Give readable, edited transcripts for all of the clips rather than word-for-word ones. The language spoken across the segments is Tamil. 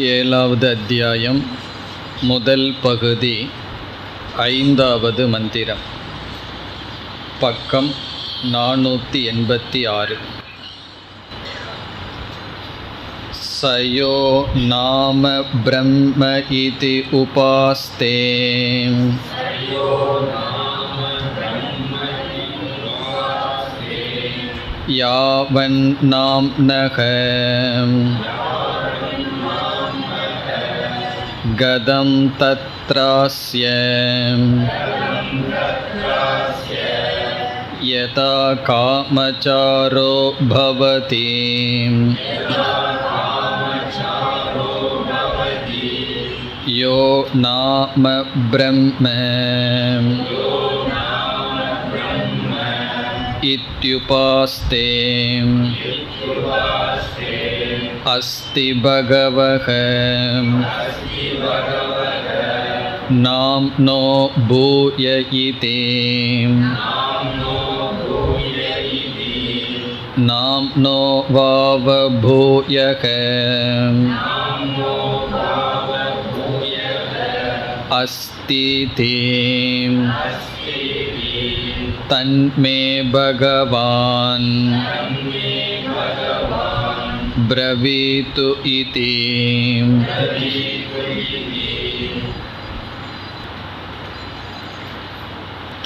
ஏழாவது அத்தியாயம் முதல் பகுதி ஐந்தாவது மந்திரம். பக்கம் 486. சயோ நாம பிரம்ம இதி உபாஸ்தே யாவன் நாம்னக கதம் தத்ராஸ்ய யதா காமசாரோ பவதி யோ நாம பிரம்ம இத்யுபாஸ்தே அஸ்தி பகவஹ நாம்னோ பூய இதி நாம்னோ வாவ பூயக அஸ்தி தீம் தன்மே பகவான் பிரவீது இதி.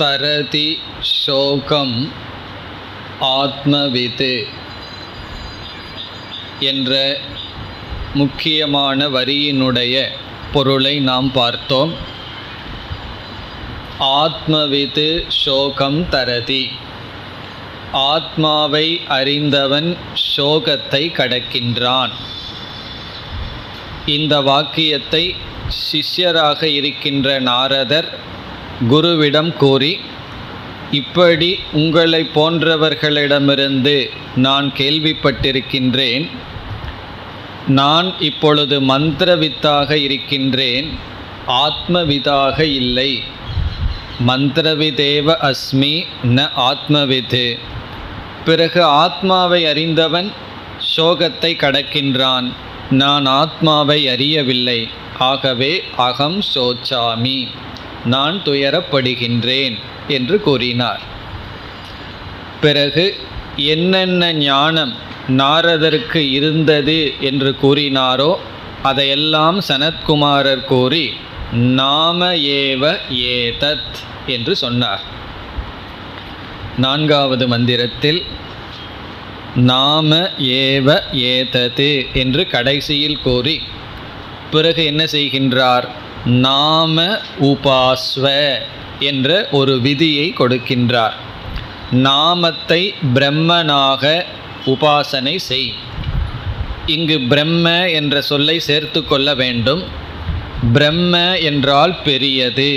தரதி சோகம் ஆத்மவித் என்ற முக்கியமான வரியினுடைய பொருளை நாம் பார்த்தோம். ஆத்மவித் சோகம் தரதி, ஆத்மாவை அறிந்தவன் சோகத்தை கடக்கின்றான். இந்த வாக்கியத்தை சிஷ்யராக இருக்கின்ற நாரதர் குருவிடம் கூறி, இப்படி உங்களை போன்றவர்களிடமிருந்து நான் கேள்விப்பட்டிருக்கின்றேன். நான் இப்பொழுது மந்திரவித்தாக இருக்கின்றேன், ஆத்மவிதாக இல்லை. மந்திரவிதேவ அஸ்மி ந ஆத்மவித். பிறகு ஆத்மாவை அறிந்தவன் சோகத்தை கடக்கின்றான், நான் ஆத்மாவை அறியவில்லை. ஆகவே அகம் சோச்சாமி, நான் துயரப்படுகின்றேன் என்று கூறினார். பிறகு என்னென்ன ஞானம் நாரதருக்கு இருந்தது என்று கூறினாரோ அதையெல்லாம் சனத்குமாரர் கூறி நாம ஏவ ஏதத் என்று சொன்னார். நான்காவது மந்திரத்தில் நாம ஏவ ஏதது என்று கடைசியில் கூறி பிறகு என்ன செய்கின்றார்? நாம உபாஸ்வ என்ற ஒரு விதியை கொடுக்கின்றார். நாமத்தை பிரம்மனாக உபாசனை செய். இங்கு பிரம்ம என்ற சொல்லை சேர்த்து கொள்ள வேண்டும். பிரம்ம என்றால் பெரியது,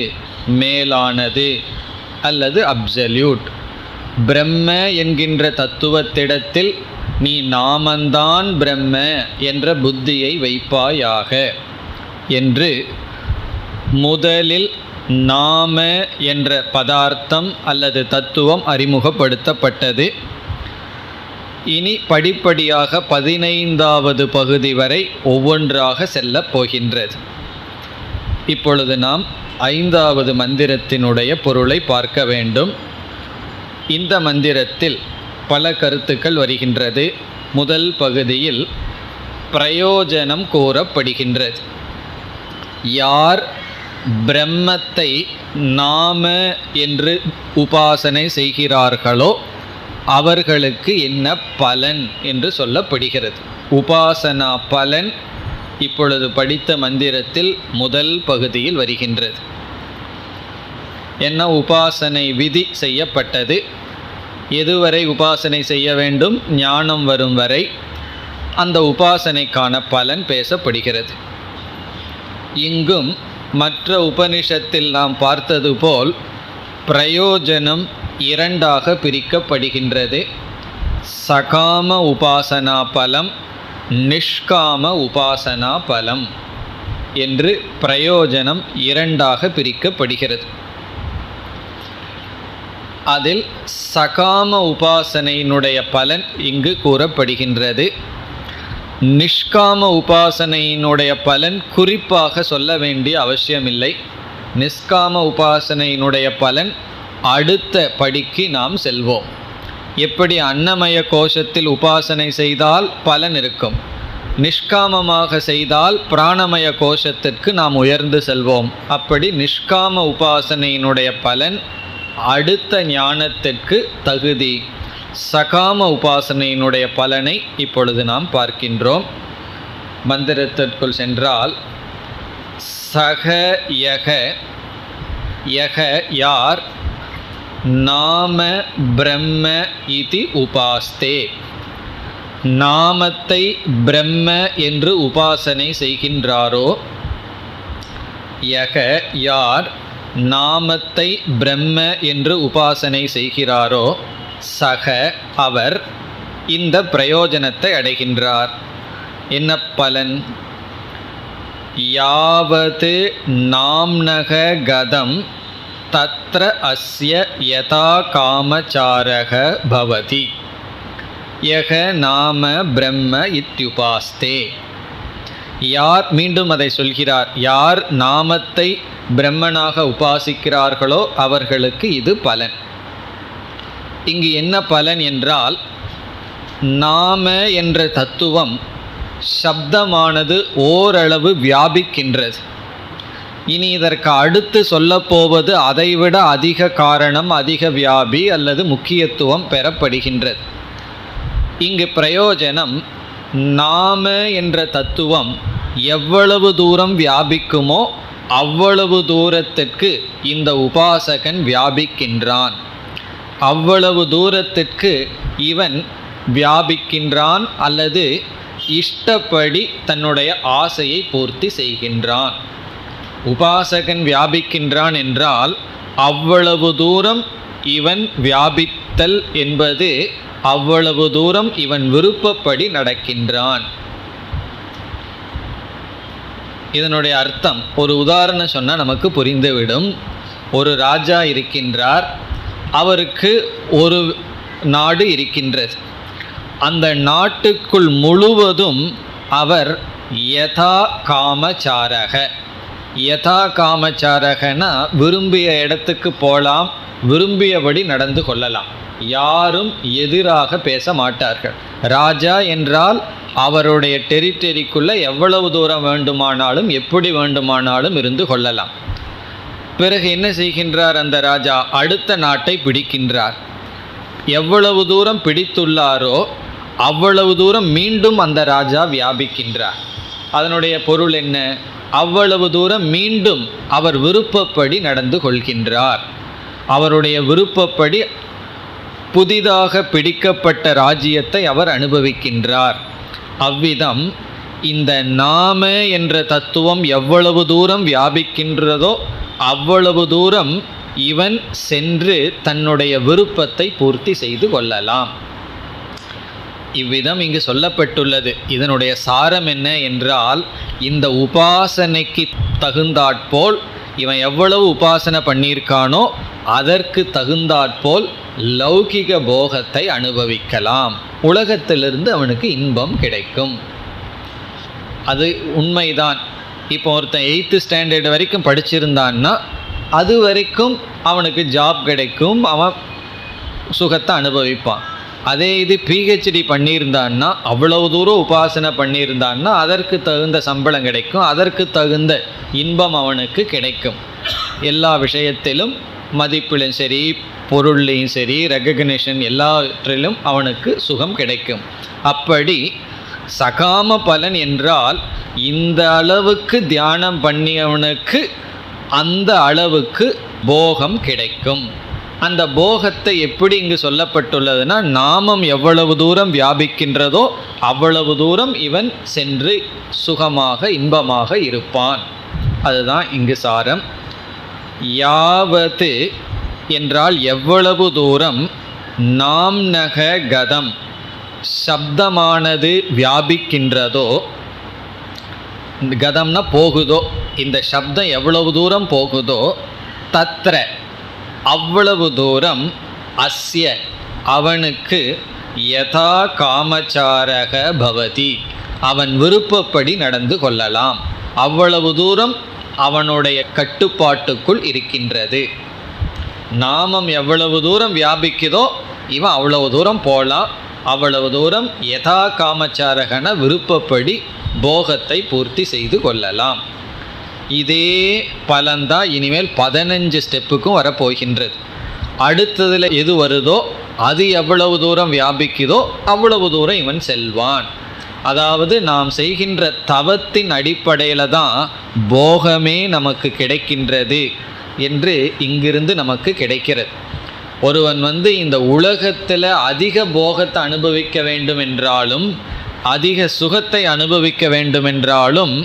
மேலானது அல்லது அப்சல்யூட். பிரம்ம என்கின்ற தத்துவத்திடத்தில் நீ நாமந்தான் பிரம்ம என்ற புத்தியை வைப்பாயாக என்று முதலில் நாம என்ற பதார்த்தம் அல்லது தத்துவம் அறிமுகப்படுத்தப்பட்டது. இனி படிப்படியாக 15வது பகுதி வரை ஒவ்வொன்றாக செல்லப் போகின்றது. இப்பொழுது நாம் 5வது மந்திரத்தினுடைய பொருளை பார்க்க வேண்டும். இந்த மந்திரத்தில் பல கருத்துக்கள் வருகின்றது. முதல் பகுதியில் பிரயோஜனம் கூறப்படுகின்றது. யார் பிரம்மத்தை நாம என்று உபாசனை செய்கிறார்களோ அவர்களுக்கு என்ன பலன் என்று சொல்லப்படுகிறது. உபாசனா பலன் இப்பொழுது படித்த மந்திரத்தில் முதல் பகுதியில் வருகின்றது. என்ன உபாசனை விதி செய்யப்பட்டது, எதுவரை உபாசனை செய்ய வேண்டும், ஞானம் வரும் வரை அந்த உபாசனைக்கான பலன் பேசப்படுகிறது. இங்கும் மற்ற உபனிஷத்தில் நாம் பார்த்தது போல் பிரயோஜனம் இரண்டாக பிரிக்கப்படுகின்றது. சகாம உபாசனா பலம், நிஷ்காம உபாசனா பலம் என்று பிரயோஜனம் இரண்டாக பிரிக்கப்படுகிறது. அதில் சகாம உபாசனையினுடைய பலன் இங்கு கூறப்படுகின்றது. நிஷ்காம உபாசனையினுடைய பலன் குறிப்பாக சொல்ல வேண்டிய அவசியமில்லை. நிஷ்காம உபாசனையினுடைய பலன் அடுத்த படிக்கு நாம் செல்வோம். எப்படி அன்னமய கோஷத்தில் உபாசனை செய்தால் பலன் இருக்கும், நிஷ்காமமாக செய்தால் பிராணமய கோஷத்திற்கு நாம் உயர்ந்து செல்வோம். அப்படி நிஷ்காம உபாசனையினுடைய பலன் அடுத்த ஞானத்திற்கு தகுதி. சகாம உபாசனையினுடைய பலனை இப்பொழுது நாம் பார்க்கின்றோம். மந்திரத்திற்குள் சென்றால் சக யக, யக யார், நாம பிரம்ம இதி உபாஸ்தே, நாமத்தை பிரம்ம என்று உபாசனை செய்கின்றாரோ, யக யார் நாமத்தை பிரம்ம என்று உபாசனை செய்கிறாரோ, சக அவர் இந்த பிரயோஜனத்தை அடைகின்றார். என்ன பலன்? யாவது நாம்னக கதம் தத்ர அஸ்ய யதா காமச்சாரக பவதி யக நாம பிரம்ம இத்யுபாஸ்தே. யார், மீண்டும் அதை சொல்கிறார், யார் நாமத்தை பிரம்மனாக உபாசிக்கிறார்களோ அவர்களுக்கு இது பலன். இங்கு என்ன பலன் என்றால், நாம என்ற தத்துவம் சப்தமானது ஓரளவு வியாபிக்கின்றது. இனி இதற்கு அடுத்து சொல்லப்போவது அதைவிட அதிக காரணம், அதிக வியாபி அல்லது முக்கியத்துவம் பெறப்படுகின்றது. இங்கு பிரயோஜனம், நாம என்ற தத்துவம் எவ்வளவு தூரம் வியாபிக்குமோ அவ்வளவு தூரத்திற்கு இந்த உபாசகன் வியாபிக்கின்றான், அவ்வளவு தூரத்திற்கு இவன் வியாபிக்கின்றான் அல்லது இஷ்டப்படி தன்னுடைய ஆசையை பூர்த்தி செய்கின்றான். உபாசகன் வியாபிக்கின்றான் என்றால் அவ்வளவு தூரம் இவன் வியாபித்தல் என்பது அவ்வளவு தூரம் இவன் விருப்பப்படி நடக்கின்றான். இதனுடைய அர்த்தம் ஒரு உதாரணம் சொன்னால் நமக்கு புரிந்துவிடும். ஒரு ராஜா இருக்கின்றார், அவருக்கு ஒரு நாடு இருக்கின்றது. அந்த நாட்டுக்குள் முழுவதும் அவர் யதா காமச்சாரக, யதா காமச்சாரகனா விரும்பிய இடத்துக்கு போகலாம், விரும்பியபடி நடந்து கொள்ளலாம், யாரும் எதிராக பேச மாட்டார்கள். ராஜா என்றால் அவருடைய டெரிட்டரிக்குள்ளே எவ்வளவு தூரம் வேண்டுமானாலும் எப்படி வேண்டுமானாலும் இருந்து கொள்ளலாம். பிறகு என்ன செய்கின்றார் அந்த ராஜா? அடுத்த நாட்டை பிடிக்கின்றார். எவ்வளவு தூரம் பிடித்துள்ளாரோ அவ்வளவு தூரம் மீண்டும் அந்த ராஜா வியாபிக்கின்றார். அதனுடைய பொருள் என்ன? அவ்வளவு தூரம் மீண்டும் அவர் விருப்பப்படி நடந்து கொள்கின்றார். அவருடைய விருப்பப்படி புதிதாக பிடிக்கப்பட்ட ராஜ்யத்தை அவர் அனுபவிக்கின்றார். அவ்விதம் இந்த நாம என்ற தத்துவம் எவ்வளவு தூரம் வியாபிக்கின்றதோ அவ்வளவு தூரம் இவன் சென்று தன்னுடைய விருப்பத்தை பூர்த்தி செய்து கொள்ளலாம். இவ்விதம் இங்கு சொல்லப்பட்டுள்ளது. இதனுடைய சாரம் என்ன என்றால், இந்த உபாசனைக்கு தகுந்தாற்போல் இவன் எவ்வளவு உபாசனை பண்ணியிருக்கானோ அதற்கு தகுந்தாற்போல் லௌகிக போகத்தை அனுபவிக்கலாம். உலகத்திலிருந்து அவனுக்கு இன்பம் கிடைக்கும். அது உண்மைதான். இப்போ ஒருத்தன் 8th ஸ்டாண்டர்டு வரைக்கும் படிச்சிருந்தான்னா அது வரைக்கும் அவனுக்கு ஜாப் கிடைக்கும், அவன் சுகத்தை அனுபவிப்பான். அதே இது பிஹெச்டி பண்ணியிருந்தான்னா, அவ்வளவு தூரம் உபாசனை பண்ணியிருந்தான்னா அதற்கு தகுந்த சம்பளம் கிடைக்கும், அதற்கு தகுந்த இன்பம் அவனுக்கு கிடைக்கும். எல்லா விஷயத்திலும் மதிப்பிலும் சரி, பொருள்லையும் சரி, ரெகக்னிஷன் எல்லாவற்றிலும் அவனுக்கு சுகம் கிடைக்கும். அப்படி சகாம பலன் என்றால் இந்த அளவுக்கு தியானம் பண்ணியவனுக்கு அந்த அளவுக்கு போகம் கிடைக்கும். அந்த போகத்தை எப்படி இங்கு சொல்லப்பட்டுள்ளதுன்னா, நாமம் எவ்வளவு தூரம் வியாபிக்கின்றதோ அவ்வளவு தூரம் இவன் சென்று சுகமாக இன்பமாக இருப்பான். அதுதான் இங்கு சாரம். யாவது என்றால் எவ்வளவு தூரம், நாம்னக கதம் சப்தமானது வியாபிக்கின்றதோ, கதம்னா போகுதோ, இந்த சப்தம் எவ்வளவு தூரம் போகுதோ, தத்ர அவ்வளவு தூரம், அஸ்ய அவனுக்கு யதா காமச்சாரக பவதி அவன் விருப்பப்படி நடந்து கொள்ளலாம். அவ்வளவு தூரம் அவனுடைய கட்டுப்பாட்டுக்குள் இருக்கின்றது. நாமம் எவ்வளவு தூரம் வியாபிக்குதோ இவன் அவ்வளவு தூரம் போகலாம். அவ்வளவு தூரம் யதா காமச்சாரகன விருப்பப்படி போகத்தை பூர்த்தி செய்து கொள்ளலாம். இதே பலன்தான் இனிமேல் 15 ஸ்டெப்புக்கும் வரப்போகின்றது. அடுத்ததில் எது வருதோ அது எவ்வளவு தூரம் வியாபிக்குதோ அவ்வளவு தூரம் இவன் செல்வான். அதாவது நாம் செய்கின்ற தவத்தின் அடிப்படையில் தான் போகமே நமக்கு கிடைக்கின்றது என்று இங்கிருந்து நமக்கு கிடைக்கிறது. ஒருவன் இந்த உலகத்தில் அதிக போகத்தை அனுபவிக்க வேண்டும் என்றாலும் அதிக சுகத்தை அனுபவிக்க வேண்டுமென்றாலும்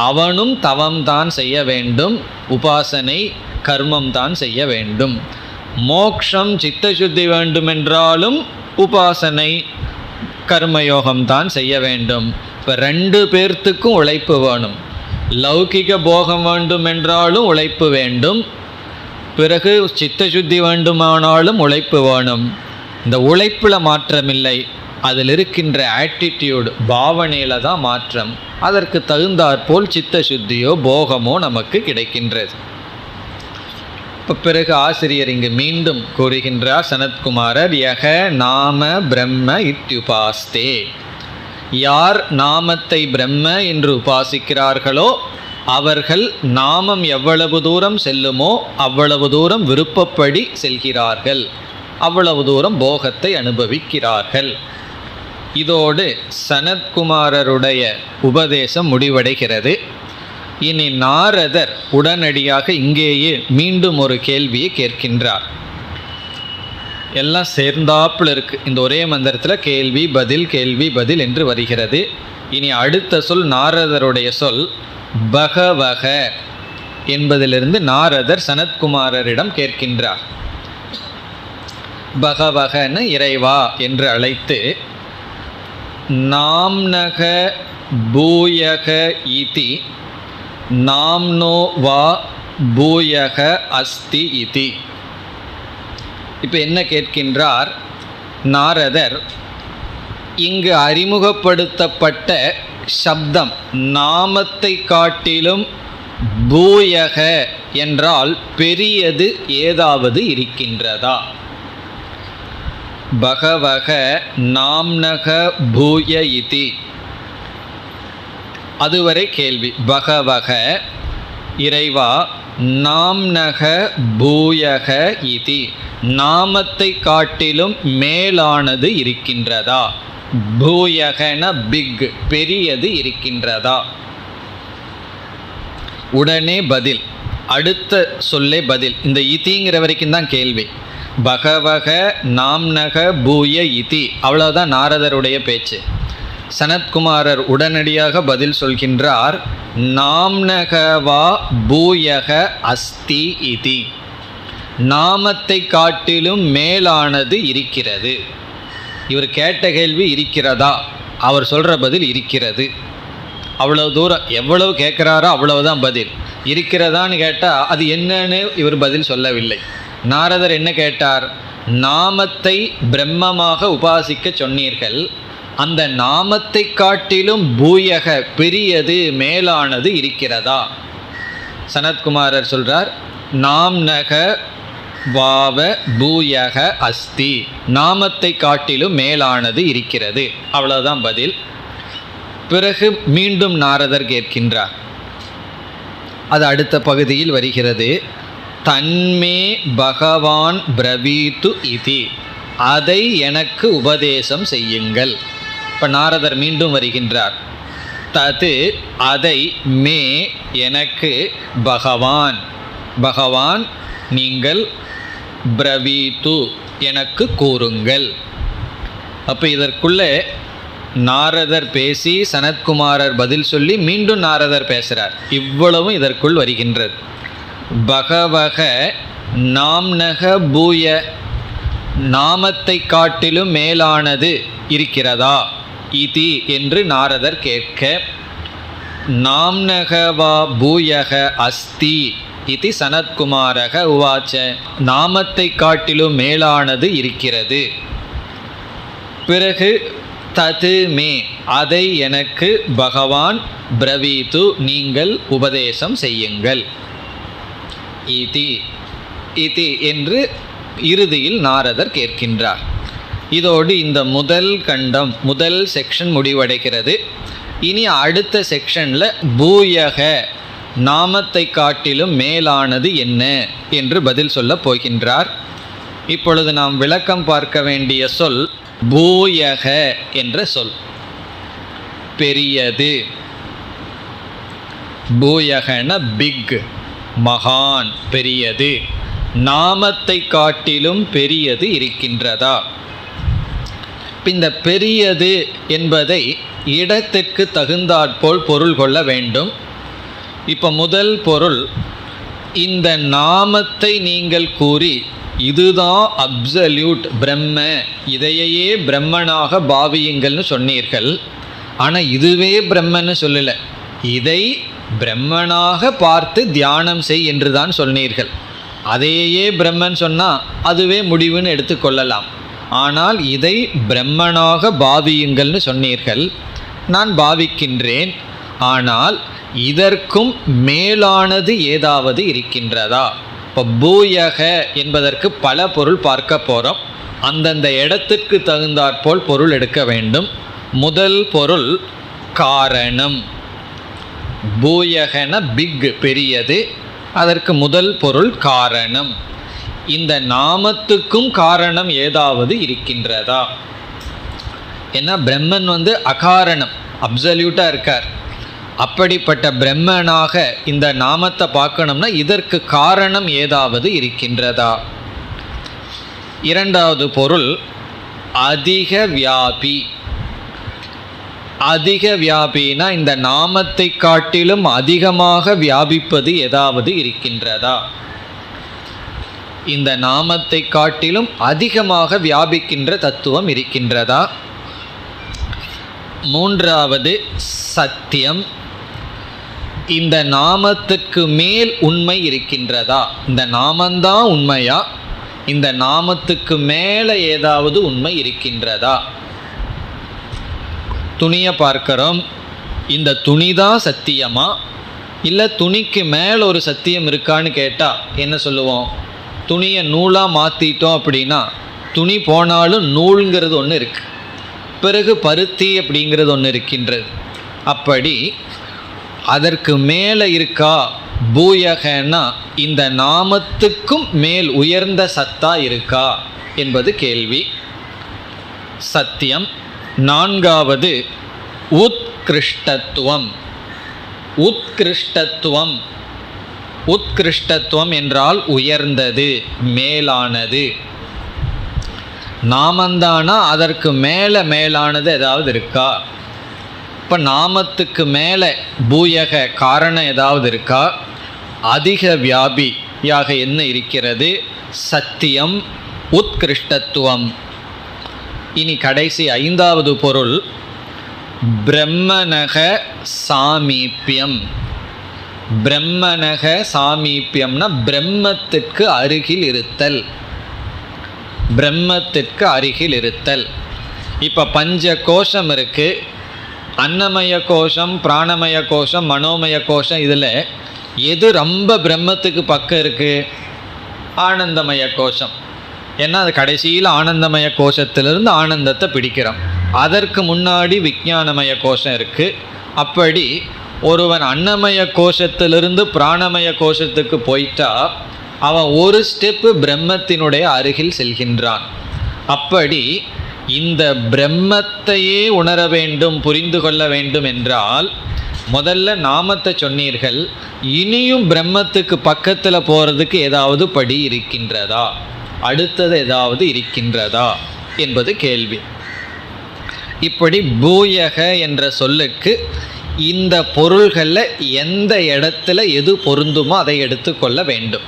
அவனும் தவம்தான் செய்ய வேண்டும், உபாசனை கர்மம்தான் செய்ய வேண்டும். மோக்ஷம் சித்தசுத்தி வேண்டுமென்றாலும் உபாசனை கர்மயோகம்தான் செய்ய வேண்டும். இப்போ 2 பேர்த்துக்கும் உழைப்பு வேணும். லௌகிக போகம் வேண்டுமென்றாலும் உழைப்பு வேண்டும், பிறகு சித்தசுத்தி வேண்டுமானாலும் உழைப்பு வேணும். இந்த உழைப்பில் மாற்றமில்லை, அதில் இருக்கின்ற ஆட்டிடியூடு பாவனையில் தான் மாற்றம். அதற்கு தகுந்தாற்போல் சித்தசுத்தியோ போகமோ நமக்கு கிடைக்கின்றது. இப்போ பிறகு ஆசிரியர் இங்கு மீண்டும் கூறுகின்றார் சனத்குமாரர், யக நாம பிரம்ம இத்யுபாஸ்தே. யார் நாமத்தை பிரம்ம என்று உபாசிக்கிறார்களோ அவர்கள் நாமம் எவ்வளவு தூரம் செல்லுமோ அவ்வளவு தூரம் விருப்பப்படி செல்கிறார்கள், அவ்வளவு தூரம் போகத்தை அனுபவிக்கிறார்கள். இதோடு சனத்குமாரருடைய உபதேசம் முடிவடைகிறது. இனி நாரதர் உடனடியாக இங்கேயே மீண்டும் ஒரு கேள்வியை கேட்கின்றார். எல்லாம் சேர்ந்தாப்புல இருக்கு. இந்த ஒரே மந்திரத்தில் கேள்வி பதில் கேள்வி பதில் என்று வருகிறது. இனி அடுத்த சொல் நாரதருடைய சொல் பகவக என்பதிலிருந்து நாரதர் சனத்குமாரரிடம் கேட்கின்றார். பகவகன்னு இறைவா என்று அழைத்து, நாம்னக பூயக இதி நாம்னோ வா பூயக அஸ்தி இதி. இப்போ என்ன கேட்கின்றார் நாரதர்? இங்கு அறிமுகப்படுத்தப்பட்ட சப்தம் நாமத்தை காட்டிலும் பூயக என்றால் பெரியது ஏதாவது இருக்கின்றதா? பகவக நாம்னக பூய இதி, அதுவரை கேள்வி. பகவக இறைவா, நாம்னக பூயக இதி, நாமத்தை காட்டிலும் மேலானது இருக்கின்றதா? பூயகன பிக், பெரியது இருக்கின்றதா? உடனே பதில், அடுத்த சொல்லே பதில். இந்த இதிங்கிற வரைக்கும் தான் கேள்வி. பகவக நாம்னக பூய இதி, அவ்வளோதான் நாரதருடைய பேச்சு. சனத்குமாரர் உடனடியாக பதில் சொல்கின்றார், நாம்னகவா பூயக அஸ்தி இதி, நாமத்தை காட்டிலும் மேலானது இருக்கிறது. இவர் கேட்ட கேள்வி இருக்கிறதா? அவர் சொல்கிற பதில் இருக்கிறது. அவ்வளோ தூரம், எவ்வளவு கேட்குறாரோ அவ்வளவுதான் பதில். இருக்கிறதான்னு கேட்டால் அது என்னன்னு இவர் பதில் சொல்லவில்லை. நாரதர் என்ன கேட்டார்? நாமத்தை பிரம்மமாக உபாசிக்க சொன்னீர்கள், அந்த நாமத்தை காட்டிலும் பூயக பெரியது மேலானது இருக்கிறதா? சனத்குமாரர் சொல்றார், நாம்னக வாவ பூயக அஸ்தி, நாமத்தை காட்டிலும் மேலானது இருக்கிறது. அவ்வளவுதான் பதில். பிறகு மீண்டும் நாரதர் கேட்கின்றார். அது அடுத்த பகுதியில் வருகிறது. தன்மே பகவான் பிரவீத்து இதி, அதை எனக்கு உபதேசம் செய்யுங்கள். இப்போ நாரதர் மீண்டும் வருகின்றார். தது அதை, மே எனக்கு, பகவான் பகவான் நீங்கள், பிரவீத்து எனக்கு கூறுங்கள். அப்போ இதற்குள்ளே நாரதர் பேசி சனத்குமாரர் பதில் சொல்லி மீண்டும் நாரதர் பேசுகிறார். இவ்வளவும் இதற்குள் வருகின்றது. பகவக நாம்னக பூய, நாமத்தை காட்டிலும் மேலானது இருக்கிறதா இதி என்று நாரதர் கேட்க, நாம்னகவா பூயக அஸ்தி இதி சனத்குமாரக உவாச்ச, நாமத்தை காட்டிலும் மேலானது இருக்கிறது. பிறகு தது மே அதை எனக்கு பகவான் பிரவீது நீங்கள் உபதேசம் செய்யுங்கள். இதி இதி என்று இறுதியில் நாரதர் கேட்கின்றார். இதோடு இந்த முதல் கண்டம் முதல் செக்ஷன் முடிவடைகிறது. இனி அடுத்த செக்ஷனில் பூயக நாமத்தை காட்டிலும் மேலானது என்ன என்று பதில் சொல்ல போகின்றார். இப்பொழுது நாம் விளக்கம் பார்க்க வேண்டிய சொல் பூயக என்ற சொல். பெரியது. பூயகன பிக், மகான், பெரியது. நாமத்தை காட்டிலும் பெரியது இருக்கின்றதா? இந்த பெரியது என்பதை இடத்திற்கு தகுந்தாற்போல் பொருள் கொள்ள வேண்டும். இப்போ முதல் பொருள், இந்த நாமத்தை நீங்கள் கூறி இதுதான் அப்சல்யூட் பிரம்ம, இதையே பிரம்மனாக பாவியுங்கள்னு சொன்னீர்கள். ஆனால் இதுவே பிரம்மன்னு சொல்லலை, இதை பிரம்மனாக பார்த்து தியானம் செய் என்று தான் சொன்னீர்கள். அதையே பிரம்மன் சொன்னால் அதுவே முடிவுன்னு எடுத்துக்கொள்ளலாம். ஆனால் இதை பிரம்மனாக பாவியுங்கள்னு சொன்னீர்கள். நான் பாவிக்கின்றேன். ஆனால் இதற்கும் மேலானது ஏதாவது இருக்கின்றதா? இப்போ பூயக என்பதற்கு பல பொருள் பார்க்க போகிறோம். அந்தந்த இடத்திற்கு தகுந்தாற்போல் பொருள் எடுக்க வேண்டும். முதல் பொருள் காரணம். பூயகன பிக், பெரியது. அதற்கு முதல் பொருள் காரணம். இந்த நாமத்துக்கும் காரணம் ஏதாவது இருக்கின்றதா? ஏன்னா பிரம்மன் அகாரணம், அப்சல்யூட்டாக இருக்கார். அப்படிப்பட்ட பிரம்மனாக இந்த நாமத்தை பார்க்கணும்னா இதற்கு காரணம் ஏதாவது இருக்கின்றதா? இரண்டாவது பொருள் அதிக வியாபி. அதிக வியாபினா இந்த நாமத்தை காட்டிலும் அதிகமாக வியாபிப்பது ஏதாவது இருக்கின்றதா? இந்த நாமத்தை காட்டிலும் அதிகமாக வியாபிக்கின்ற தத்துவம் இருக்கின்றதா? மூன்றாவது சத்தியம். இந்த நாமத்துக்கு மேல் உண்மை இருக்கின்றதா? இந்த நாமந்தான் உண்மையா? இந்த நாமத்துக்கு மேலே ஏதாவது உண்மை இருக்கின்றதா? துணியை பார்க்கிறோம். இந்த துணி தான் சத்தியமா, இல்லை துணிக்கு மேலே ஒரு சத்தியம் இருக்கான்னு கேட்டால் என்ன சொல்லுவோம்? துணியை நூலாக மாற்றிட்டோம் அப்படின்னா துணி போனாலும் நூலுங்கிறது ஒன்று இருக்குது, பிறகு பருத்தி அப்படிங்கிறது ஒன்று இருக்கின்றது. அப்படி அதற்கு மேலே இருக்கா பூயகன்னா இந்த நாமத்துக்கும் மேல் உயர்ந்த சத்தா இருக்கா என்பது கேள்வி. சத்தியம். நான்காவது உத்கிருஷ்டத்துவம். உத்கிருஷ்டத்துவம். உத்கிருஷ்டத்துவம் என்றால் உயர்ந்தது, மேலானது. நாமந்தானா அதற்கு மேலே மேலானது ஏதாவது இருக்கா? இப்போ நாமத்துக்கு மேலே பூயக காரணம் ஏதாவது இருக்கா? அதிக வியாபியாக என்ன இருக்கிறது? சத்தியம், உத்கிருஷ்டத்துவம். இனி கடைசி ஐந்தாவது பொருள் பிரம்மனக சாமீபியம். பிரம்மனக சாமீபியம்னா பிரம்மத்திற்கு அருகில் இருத்தல். பிரம்மத்திற்கு அருகில் இருத்தல். இப்போ பஞ்ச கோஷம் இருக்குது. அன்னமய கோஷம், பிராணமய கோஷம், மனோமய கோஷம். இதில் எது ரொம்ப பிரம்மத்துக்கு பக்கம் இருக்குது? ஆனந்தமய கோஷம். ஏன்னா அது கடைசியில் ஆனந்தமய கோஷத்திலிருந்து ஆனந்தத்தை பிடிக்கிறோம். அதற்கு முன்னாடி விஞ்ஞானமய கோஷம் இருக்குது. அப்படி ஒருவன் அன்னமய கோஷத்திலிருந்து பிராணமய கோஷத்துக்கு போயிட்டா அவன் ஒரு ஸ்டெப்பு பிரம்மத்தினுடைய அருகில் செல்கின்றான். அப்படி இந்த பிரம்மத்தையே உணர வேண்டும், புரிந்து கொள்ள வேண்டும் என்றால் முதல்ல நாமத்தை சொன்னீர்கள். இனியும் பிரம்மத்துக்கு பக்கத்தில் போகிறதுக்கு ஏதாவது படி இருக்கின்றதா? அடுத்தது ஏதாவது இருக்கின்றதா என்பது கேள்வி. இப்படி பூயக என்ற சொல்லுக்கு இந்த பொருள்களில் எந்த இடத்துல எது பொருந்துமோ அதை எடுத்துக்கொள்ள வேண்டும்.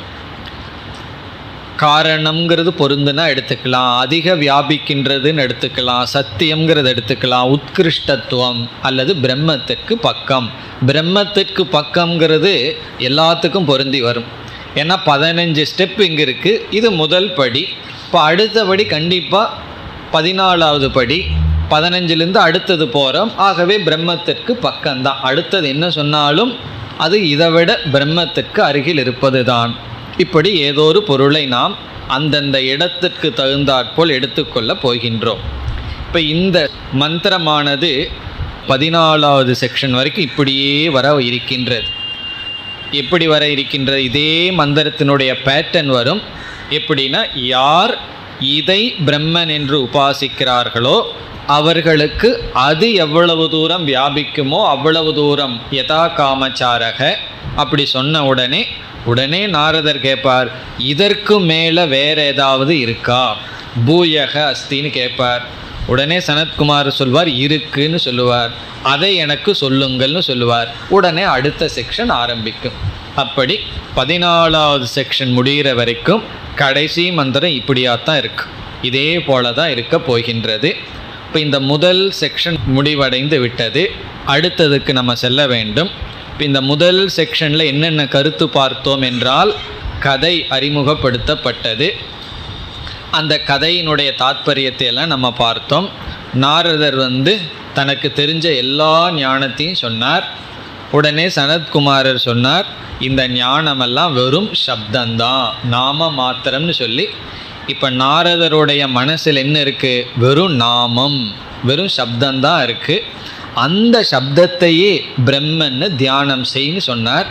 காரணம்ங்கிறது பொருந்துனா எடுத்துக்கலாம், அதிக வியாபிக்கின்றதுன்னு எடுத்துக்கலாம், சத்தியம்ங்கிறது எடுத்துக்கலாம், உத்கிருஷ்டத்துவம் அல்லது பிரம்மத்திற்கு பக்கம். பிரம்மத்திற்கு பக்கம்ங்கிறது எல்லாத்துக்கும் பொருந்தி வரும். ஏன்னா 15 ஸ்டெப் இங்கே இருக்குது. இது முதல் படி. இப்போ அடுத்தபடி கண்டிப்பாக 14வது படி, 15லேருந்து அடுத்தது போகிறோம். ஆகவே பிரம்மத்திற்கு பக்கம்தான். அடுத்தது என்ன சொன்னாலும் அது இதை விட பிரம்மத்திற்கு அருகில் இருப்பது தான். இப்படி ஏதோ ஒரு பொருளை நாம் அந்தந்த இடத்திற்கு தகுந்தாற்போல் எடுத்துக்கொள்ள போகின்றோம். இப்போ இந்த மந்திரமானது 14வது செக்ஷன் வரைக்கும் இப்படியே வர இருக்கின்றது. எப்படி வர இருக்கின்றது? இதே மந்திரத்தினுடைய பேட்டர்ன் வரும். எப்படின்னா, யார் இதை பிரம்மன் என்று உபாசிக்கிறார்களோ அவர்களுக்கு அது எவ்வளவு தூரம் வியாபிக்குமோ அவ்வளவு தூரம் யதா காமச்சாரக. அப்படி சொன்ன உடனே நாரதர் கேட்பார், இதற்கு மேலே வேற ஏதாவது இருக்கா? பூயக அஸ்தின்னு கேட்பார். உடனே சனத்குமார் சொல்வார், இருக்குன்னு சொல்லுவார். அதை எனக்கு சொல்லுங்கள்னு சொல்லுவார். உடனே அடுத்த செக்ஷன் ஆரம்பிக்கும். அப்படி 14வது செக்ஷன் முடிகிற வரைக்கும் கடைசி மந்திரம் இப்படியாத்தான் இருக்கு. இதே போல தான் இருக்க போகின்றது. இப்போ இந்த முதல் செக்ஷன் முடிவடைந்து விட்டது. அடுத்ததுக்கு நம்ம செல்ல வேண்டும். இப்போ இந்த முதல் செக்ஷனில் என்னென்ன கருத்து பார்த்தோம் என்றால், கதை அறிமுகப்படுத்தப்பட்டது. அந்த கதையினுடைய தாத்பரியத்தை எல்லாம் நம்ம பார்த்தோம். நாரதர் தனக்கு தெரிஞ்ச எல்லா ஞானத்தையும் சொன்னார். உடனே சனத்குமாரர் சொன்னார், இந்த ஞானமெல்லாம் வெறும் சப்தந்தான், நாம மாத்திரம்னு சொல்லி. இப்போ நாரதருடைய மனசில் என்ன இருக்குது? வெறும் நாமம், வெறும் சப்தந்தான் இருக்குது. அந்த சப்தத்தையே பிரம்மன்னு தியானம் செய்ன்னு சொன்னார்.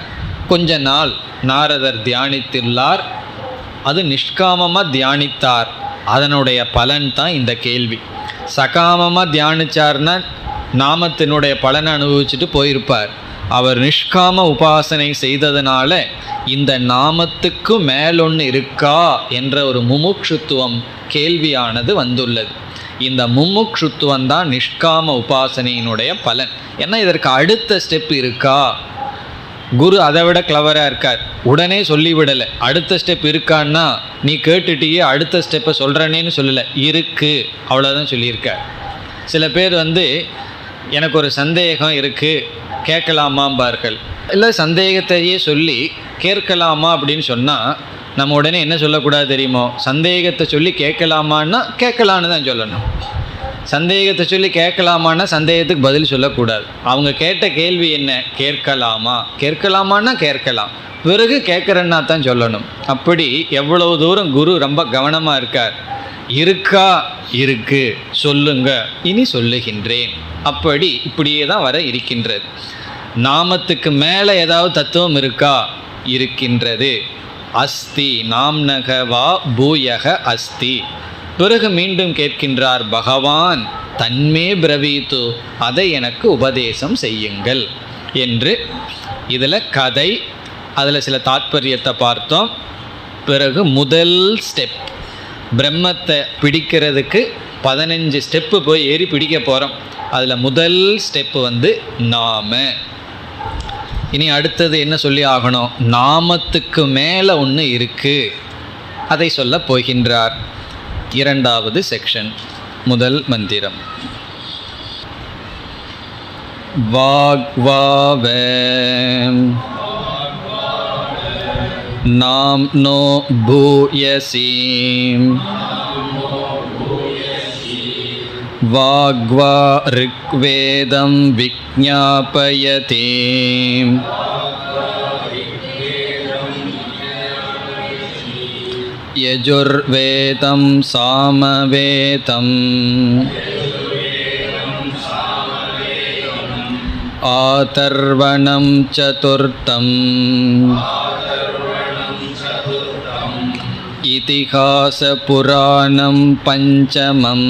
கொஞ்ச நாள் நாரதர் தியானித்துள்ளார். அது நிஷ்காமமாக தியானித்தார். அதனுடைய பலன் தான் இந்த கேள்வி. சகாமமாக தியானித்தார்னா நாமத்தினுடைய பலனை அனுபவிச்சுட்டு போயிருப்பார். அவர் நிஷ்காம உபாசனை செய்ததுனால இந்த நாமத்துக்கு மேலொன்று இருக்கா என்ற ஒரு முமுட்சுத்துவம் கேள்வியானது வந்துள்ளது. இந்த முமுட்சுத்துவம் தான் நிஷ்காம உபாசனையினுடைய பலன். ஏன்னா இதற்கு அடுத்த ஸ்டெப் இருக்கா? குரு அதை விட கிளவராக இருக்கார். உடனே சொல்லிவிடலை. அடுத்த ஸ்டெப் இருக்கான்னா, நீ கேட்டுட்டியே அடுத்த ஸ்டெப்பை சொல்கிறேனேன்னு சொல்லலை, இருக்குது, அவ்வளோதான் சொல்லியிருக்கார். சில பேர் எனக்கு ஒரு சந்தேகம் இருக்குது, கேட்கலாமாம்பார்கள். இல்லை, சந்தேகத்தையே சொல்லி கேட்கலாமா அப்படின்னு சொன்னால் நம்ம உடனே என்ன சொல்லக்கூடாது தெரியுமோ? சந்தேகத்தை சொல்லி கேட்கலாமான்னா கேட்கலான்னு தான் சொல்லணும். சந்தேகத்தை சொல்லி கேட்கலாமான்னா சந்தேகத்துக்கு பதில் சொல்லக்கூடாது. அவங்க கேட்ட கேள்வி என்ன? கேட்கலாமான்னா கேட்கலாம், பிறகு கேட்குறேன்னா தான் சொல்லணும். அப்படி எவ்வளவு தூரம் குரு ரொம்ப கவனமாக இருக்கார். இருக்கா? இருக்கு, சொல்லுங்க, இனி சொல்லுகின்றேன். அப்படி இப்படியே தான் வர இருக்கின்றது. நாமத்துக்கு மேலே ஏதாவது தத்துவம் இருக்கா? இருக்கின்றது. அஸ்தி நாம்னகவா பூயக அஸ்தி. பிறகு மீண்டும் கேட்கின்றார், பகவான் தன்மே பிரவீத்து, அதை எனக்கு உபதேசம் செய்யுங்கள் என்று. இதில் கதை, அதில் சில தாத்பரியத்தை பார்த்தோம். பிறகு முதல் ஸ்டெப், பிரம்மத்தை பிடிக்கிறதுக்கு 15 ஸ்டெப்பு போய் ஏறி பிடிக்க போகிறோம். அதில் முதல் ஸ்டெப்பு நாம. இனி அடுத்தது என்ன சொல்லி ஆகணும்? நாமத்துக்கு மேலே ஒன்று இருக்குது, அதை சொல்ல போகின்றார். 2வது செக்ஷன், முதல் மந்திரம். வாக்வாவ நாம்னோ பூயசீம் வாக்வா ரிக்வேதம் விஜ்ஞாபயதே யஜுர்வேதம் சாமவேதம் ஆதர்வணம் சதுர்த்தம் இதிஹாச புராணம் பஞ்சமம்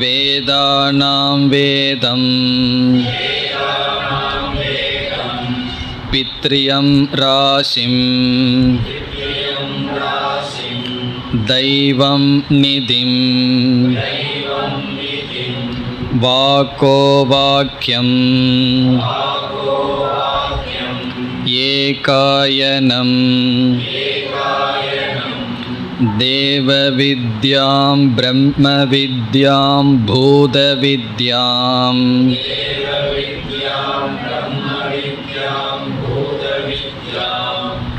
வேதானாம் வேதம் பித்ரியம் ராசிம் தெய்வம் நிதிம் வாக்கோ வாக்கியம் ஏகாயனம் தேவவித்யாம் பிரம்மவித்யாம் பூதவித்யாம்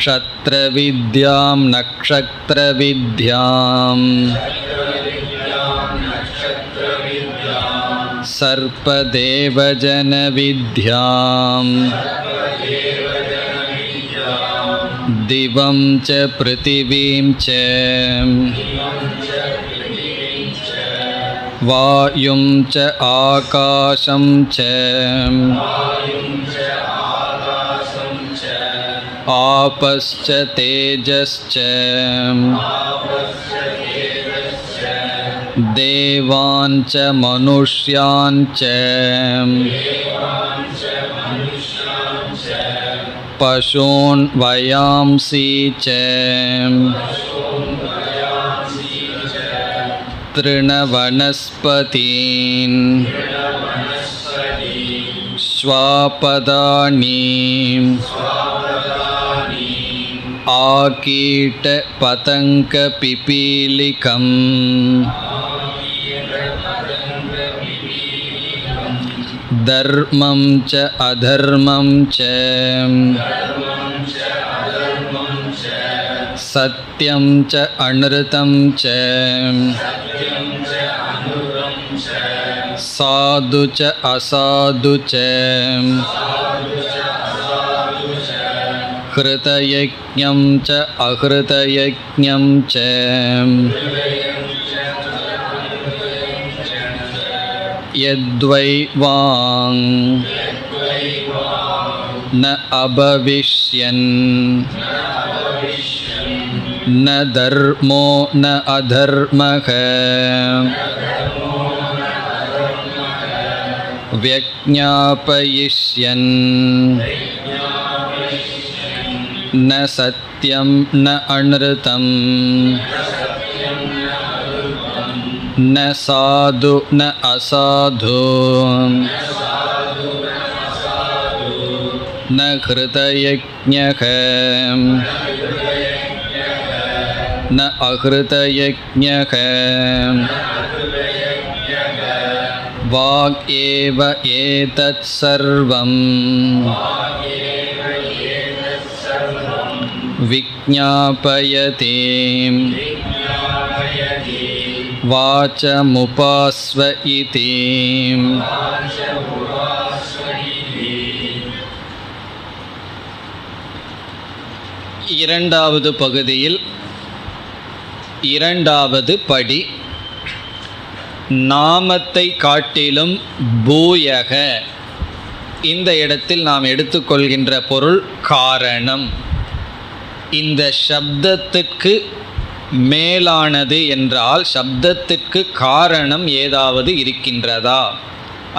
க்ஷத்ரவித்யாம் நக்ஷத்ரவித்யாம் சர்பதேவஜனவித்யாம் திவம் ச ப்ருதிவீம் ச வாயும் ச ஆகாசம் ச ஆபஸ்ச தேஜஸ்ச தேவான் ச மனுஷ்யான் ச பசூன் வயாம்சி ச திருணவனஸ்பதீன் ஸ்வாபதானி ஆகீட பதங்க பிபீலிகம் தர்மம் ச அதர்மம் ச சத்யம் ச அநிருதம் ச சாது ச அசாது ச ஹ்ருதயஜ்ஞம் ச அஹ்ருதயஜ்ஞம் ச யத்வை வாங் ந அபவிஷ்யன் ந தர்மோ ந அதர்மக வ்யக்ஞாபயிஷ்யன் ந சத்யம் ந அநிருதம் ந சாது ந அசாது ந ஹ்ருதயஜ்ஞக ந அஹ்ருதயஜ்ஞக வாக் ஏவ ஏதத் சர்வம் விஜ்ஞாபயதே வாசமுபாஸ்வ இதி. இரண்டாவது பகுதியில் இரண்டாவது படி நாமத்தை காட்டிலும் பூயக. இந்த இடத்தில் நாம் எடுத்துக்கொள்கின்ற பொருள் காரணம். இந்த சப்தத்திற்கு மேலானது என்றால் சப்தத்திற்கு காரணம் ஏதாவது இருக்கின்றதா?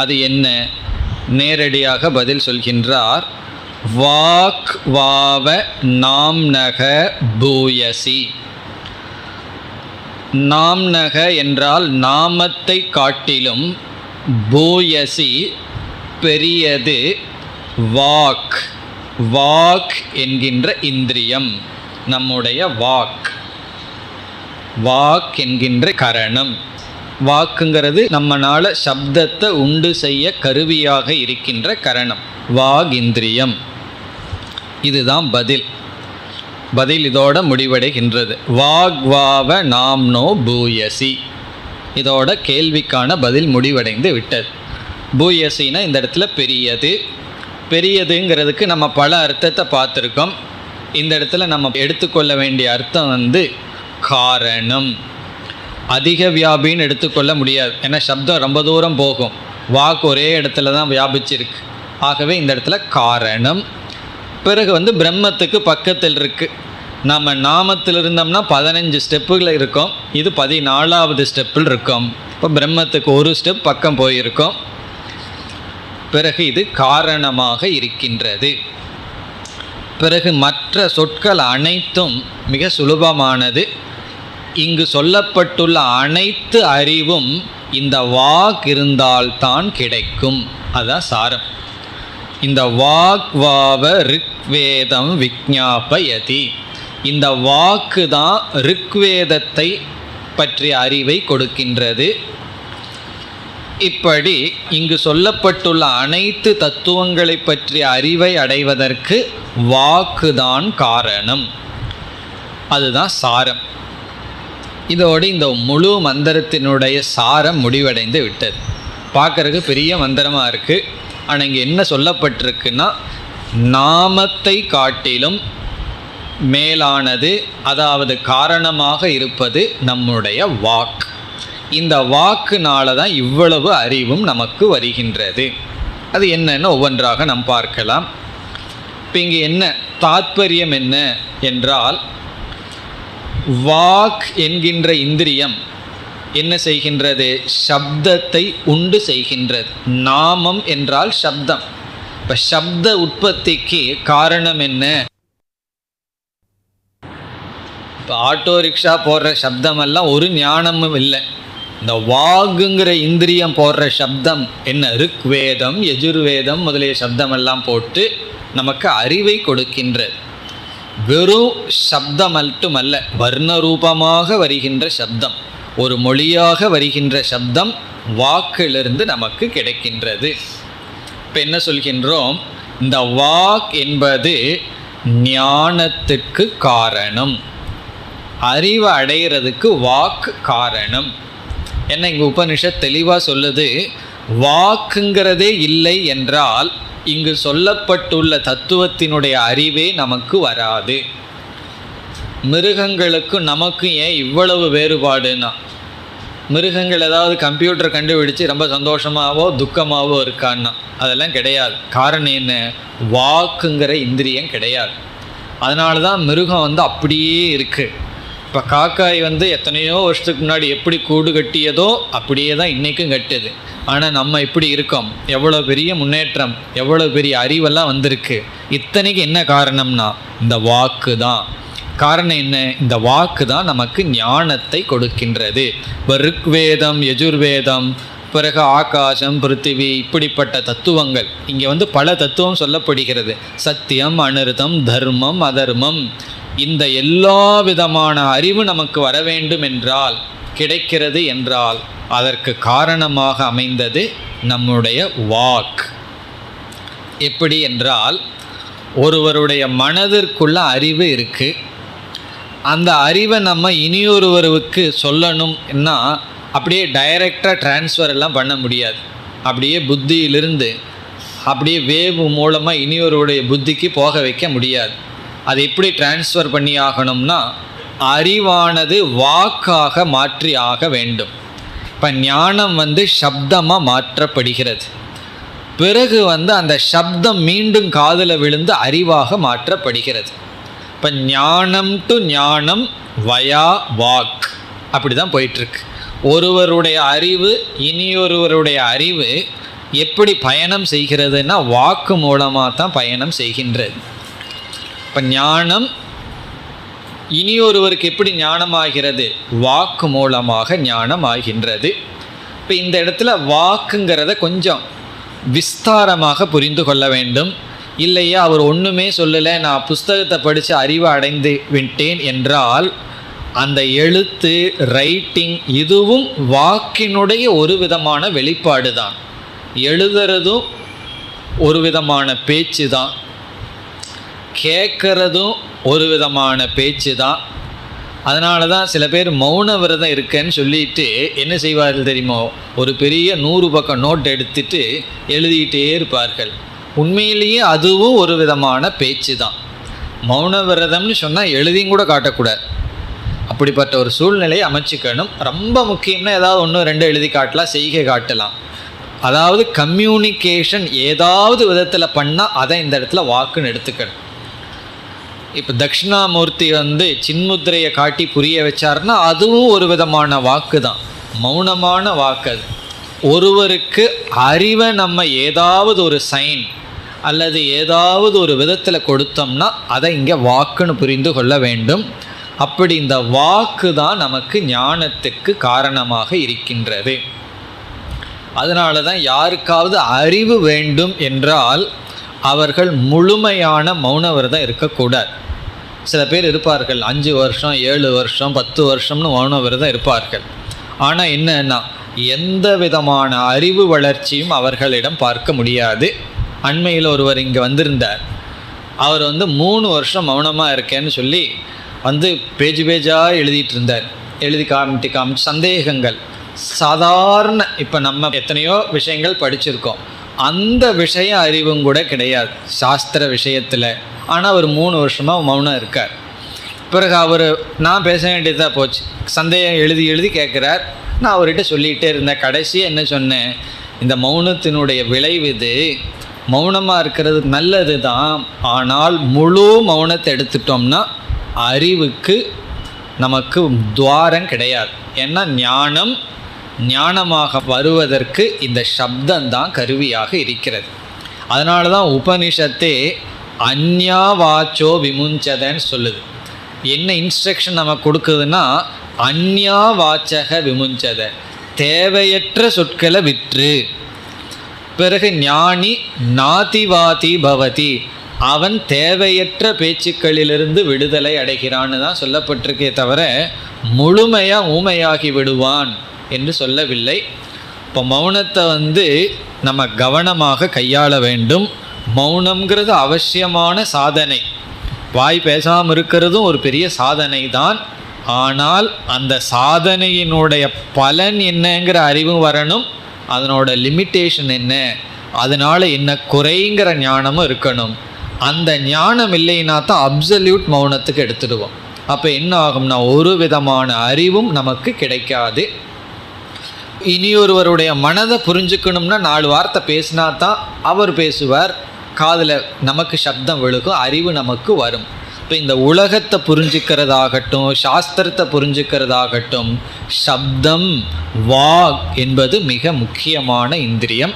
அது என்ன? நேரடியாக பதில் சொல்கின்றார். வாக் வாவ நாம்நக பூயசி. நாம்நக என்றால் நாமத்தை காட்டிலும், பூயசி பெரியது வாக். வாக் என்கின்ற இந்திரியம், நம்முடைய வாக். வாக் என்கின்ற கரணம். வாக்குங்கிறது நம்மளால் சப்தத்தை உண்டு செய்ய கருவியாக இருக்கின்ற கரணம், வாக் இந்திரியம். இதுதான் பதில். பதில் இதோட முடிவடைகின்றது. வாக்வாவ நாம்னோ பூயசி. இதோட கேள்விக்கான பதில் முடிவடைந்து விட்டது. பூயசினா இந்த இடத்துல பெரியது. பெரியதுங்கிறதுக்கு நம்ம பல அர்த்தத்தை பார்த்துருக்கோம். இந்த இடத்துல நம்ம எடுத்துக்கொள்ள வேண்டிய அர்த்தம் காரணம். அதிக வியாபின்னு எடுத்துக்கொள்ள முடியாது. ஏன்னா சப்தம் ரொம்ப தூரம் போகும். வாக்கு ஒரே இடத்துல தான் வியாபிச்சிருக்கு. ஆகவே இந்த இடத்துல காரணம். பிறகு பிரம்மத்துக்கு பக்கத்தில் இருக்குது. நம்ம நாமத்தில் இருந்தோம்னா 15 ஸ்டெப்புகள் இருக்கும். இது 14வது ஸ்டெப்பில் இருக்கும். இப்போ பிரம்மத்துக்கு ஒரு ஸ்டெப் பக்கம் போயிருக்கோம். பிறகு இது காரணமாக இருக்கின்றது. பிறகு மற்ற சொற்கள் அனைத்தும் மிக சுலபமானது. இங்கு சொல்லப்பட்டுள்ள அனைத்து அறிவும் இந்த வாக் இருந்தால்தான் கிடைக்கும். அதுதான் சாரம். இந்த வாக்வாவ ரிக்வேதம் விஜ்ஞாபயதி. இந்த வாக்கு தான் ரிக்வேதத்தை பற்றிய அறிவை கொடுக்கின்றது. இப்படி இங்கு சொல்லப்பட்டுள்ள அனைத்து தத்துவங்களை பற்றிய அறிவை அடைவதற்கு வாக்குதான் காரணம். அதுதான் சாரம். இதோடு இந்த முழு மந்திரத்தினுடைய சாரம் முடிவடைந்து விட்டது. பார்க்கறதுக்கு பெரிய மந்திரமாக இருக்குது. ஆனால் இங்கே என்ன சொல்லப்பட்டிருக்குன்னா, நாமத்தை காட்டிலும் மேலானது, அதாவது காரணமாக இருப்பது நம்முடைய வாக். இந்த வாக்குனால தான் இவ்வளவு அறிவும் நமக்கு வருகின்றது. அது என்னன்னு ஒவ்வொன்றாக நாம் பார்க்கலாம். இப்போ இங்கே என்ன தாத்பரியம் என்ன என்றால், வாக் என்கின்ற இந்திரியம் என்ன செய்கின்றது? சப்தத்தை உண்டு செய்கின்றது. நாமம் என்றால் சப்தம். இப்போ சப்த உற்பத்திக்கு காரணம் என்ன? இப்போ ஆட்டோ ரிக்ஷா போடுற சப்தமெல்லாம் ஒரு ஞானமும் இல்லை. இந்த வாகுங்கிற இந்திரியம் போடுற சப்தம் என்ன? ருக்வேதம், யஜுர்வேதம் முதலிய சப்தமெல்லாம் போட்டு நமக்கு அறிவை கொடுக்கின்றது. வெறும் சப்தம் மட்டுமல்ல, வர்ணரூபமாக வருகின்ற சப்தம், ஒரு மொழியாக வருகின்ற சப்தம் வாக்கிலிருந்து நமக்கு கிடைக்கின்றது. இப்போ என்ன சொல்கின்றோம்? இந்த வாக் என்பது ஞானத்துக்கு காரணம். அறிவை அடைகிறதுக்கு வாக்கு காரணம். என்ன இங்கே உபனிஷத் தெளிவாக சொல்லுது, வாக்குங்கிறதே இல்லை என்றால் இங்கு சொல்லப்பட்டுள்ள தத்துவத்தினுடைய அறிவே நமக்கு வராது. மிருகங்களுக்கும் நமக்கு ஏன் இவ்வளவு வேறுபாடுனா, மிருகங்கள் ஏதாவது கம்ப்யூட்டர் கண்டுபிடிச்சு ரொம்ப சந்தோஷமாகவோ துக்கமாகவோ இருக்கான்னா அதெல்லாம் கிடையாது. காரணம் என்ன? வாக்குங்கிற இந்திரியம் கிடையாது. அதனால தான் மிருகம் அப்படியே இருக்குது. இப்போ காக்காய் எத்தனையோ வருஷத்துக்கு முன்னாடி எப்படி கூடு கட்டியதோ அப்படியே தான் இன்றைக்கும் கட்டுது. ஆனால் நம்ம இப்படி இருக்கோம். எவ்வளோ பெரிய முன்னேற்றம், எவ்வளோ பெரிய அறிவெல்லாம் வந்திருக்கு. இத்தனைக்கு என்ன காரணம்னா இந்த வாக்கு தான். காரணம் என்ன? இந்த வாக்கு தான் நமக்கு ஞானத்தை கொடுக்கின்றது. இப்போ ருக்வேதம், யஜுர்வேதம், பிறகு ஆகாசம், பிருத்திவி, இப்படிப்பட்ட தத்துவங்கள் இங்கே பல தத்துவம் சொல்லப்படுகிறது. சத்தியம், அனிருத்தம், தர்மம், அதர்மம், இந்த எல்லா விதமான அறிவு நமக்கு வர வேண்டும் என்றால், கிடைக்கிறது என்றால், அதற்கு காரணமாக அமைந்தது நம்முடைய வாக். எப்படி என்றால், ஒருவருடைய மனதிற்குள்ள அறிவு இருக்குது. அந்த அறிவை நம்ம இனியொருவருக்கு சொல்லணும்னா அப்படியே டைரெக்டாக டிரான்ஸ்ஃபர் எல்லாம் பண்ண முடியாது. அப்படியே புத்தியிலிருந்து அப்படியே வேவு மூலமாக இனியொருடைய புத்திக்கு போக வைக்க முடியாது. அது எப்படி டிரான்ஸ்ஃபர் பண்ணி ஆகணும்னா, அறிவானது வாக்காக மாற்றி ஆக வேண்டும். இப்போ ஞானம் சப்தமாக மாற்றப்படுகிறது. பிறகு அந்த சப்தம் மீண்டும் காதில் விழுந்து அறிவாக மாற்றப்படுகிறது. இப்போ ஞானம் டு ஞானம் வயா வாக், அப்படி தான் போயிட்டுருக்கு. ஒருவருடைய அறிவு இனியொருவருடைய அறிவு எப்படி பயணம் செய்கிறதுனா வாக்கு மூலமாக தான் பயணம் செய்கின்றது. இப்போ ஞானம் இனியொருவருக்கு எப்படி ஞானமாகிறது? வாக்கு மூலமாக ஞானம் ஆகின்றது. இப்போ இந்த இடத்துல வாக்குங்கிறத கொஞ்சம் விஸ்தாரமாக புரிந்து கொள்ள வேண்டும். இல்லையா அவர் ஒன்றுமே சொல்லலை, நான் புஸ்தகத்தை படித்து அறிவை அடைந்து விட்டேன் என்றால், அந்த எழுத்து, ரைட்டிங், இதுவும் வாக்கினுடைய ஒரு விதமான வெளிப்பாடு தான். எழுதுறதும் ஒரு விதமான பேச்சு தான், கேட்குறதும் ஒரு விதமான பேச்சு தான். அதனால தான் சில பேர் மௌன விரதம் இருக்கேன்னு சொல்லிட்டு என்ன செய்வார்கள் தெரியுமோ, ஒரு பெரிய 100 பக்கம் நோட் எடுத்துட்டு எழுதிக்கிட்டே இருப்பார்கள். உண்மையிலேயே அதுவும் ஒரு விதமான பேச்சு தான். மௌன விரதம்னு சொன்னால் எழுதியும் கூட காட்டக்கூடாது. அப்படிப்பட்ட ஒரு சூழ்நிலையை அமைச்சிக்கணும். ரொம்ப முக்கியம்னா ஏதாவது 1 2 எழுதி காட்டலாம், செய்கை காட்டலாம். அதாவது கம்யூனிகேஷன் ஏதாவது விதத்தில் பண்ணால் அதை இந்த இடத்துல வாக்குன்னு எடுத்துக்கணும். இப்போ தட்சிணாமூர்த்தி சின்முத்திரையை காட்டி புரிய வச்சார்னா அதுவும் ஒரு விதமான வாக்கு தான், மௌனமான வாக்கு. அது ஒருவருக்கு அறிவை நம்ம ஏதாவது ஒரு சைன் அல்லது ஏதாவது ஒரு விதத்தில் கொடுத்தோம்னா அதை இங்கே வாக்குன்னு புரிந்து கொள்ள வேண்டும். அப்படி இந்த வாக்கு தான் நமக்கு ஞானத்துக்கு காரணமாக இருக்கின்றது. அதனால தான் யாருக்காவது அறிவு வேண்டும் என்றால் அவர்கள் முழுமையான மௌன விரதம் இருக்கக்கூடாது. சில பேர் இருப்பார்கள் 5 வருஷம் 7 வருஷம் 10 வருஷம்னு மௌன விரதம் இருப்பார்கள். ஆனால் என்னன்னா எந்த விதமான அறிவு வளர்ச்சியும் அவர்களிடம் பார்க்க முடியாது. அண்மையில் ஒருவர் இங்கே வந்திருந்தார். அவர் வந்து 3 வருஷம் மௌனமாக இருக்கேன்னு சொல்லி வந்து பேஜாக எழுதிட்டு இருந்தார். எழுதி காமிச்சு சந்தேகங்கள் சாதாரண, இப்போ நம்ம எத்தனையோ விஷயங்கள் படிச்சிருக்கோம், அந்த விஷய அறிவும் கூட கிடையாது சாஸ்திர விஷயத்தில். ஆனால் அவர் 3 வருஷமாக மௌனம் இருக்கார். பிறகு அவர் நான் பேச வேண்டியதாக போச்சு, சந்தேகம் எழுதி எழுதி கேட்குறார். நான் அவர்கிட்ட சொல்லிகிட்டே இருந்தேன். கடைசியாக என்ன சொன்னேன், இந்த மௌனத்தினுடைய விளைவு இது, மௌனமாக இருக்கிறது நல்லது தான், ஆனால் முழு மௌனத்தை எடுத்துட்டோம்னா அறிவுக்கு நமக்கு துவாரம் கிடையாது. ஏன்னா ஞானமாக வருவதற்கு இந்த சப்தந்தான் கருவியாக இருக்கிறது. அதனால தான் உபனிஷத்தே அந்யா வாச்சோ விமுஞ்சதன்னு சொல்லுது. என்ன இன்ஸ்ட்ரக்ஷன் நமக்கு கொடுக்குதுன்னா, அந்யா வாச்சக விமுஞ்சத, தேவையற்ற சொற்களை விற்று. பிறகு ஞானி நாதிவாதி பவதி, அவன் தேவையற்ற பேச்சுக்களிலிருந்து விடுதலை அடைகிறான்னு தான் சொல்லப்பட்டிருக்கே தவிர முழுமையாக ஊமையாகி விடுவான் என்று சொல்லவில்லை. இப்போ மௌனத்தை வந்து நம்ம கவனமாக கையாள வேண்டும். மௌனம்ங்கிறது அவசியமான சாதனை. வாய் பேசாமல் இருக்கிறதும் ஒரு பெரிய சாதனை தான். ஆனால் அந்த சாதனையினுடைய பலன் என்னங்கிற அறிவும் வரணும், அதனோட லிமிட்டேஷன் என்ன, அதனால் என்ன குறைங்கிற ஞானமும் இருக்கணும். அந்த ஞானம் இல்லைன்னா தான் அப்சல்யூட் மௌனத்துக்கு எடுத்துடுவோம். அப்போ என்ன ஆகும்னா ஒரு விதமான அறிவும் நமக்கு கிடைக்காது. இனியொருவருடைய மனதை புரிஞ்சுக்கணும்னா 4 வார்த்தை பேசினா தான் அவர் பேசுவார், காதில் நமக்கு சப்தம் விழுகும், அறிவு நமக்கு வரும். இப்போ இந்த உலகத்தை புரிஞ்சுக்கிறதாகட்டும், சாஸ்திரத்தை புரிஞ்சுக்கிறதாகட்டும், சப்தம் வாக் என்பது மிக முக்கியமான இந்திரியம்.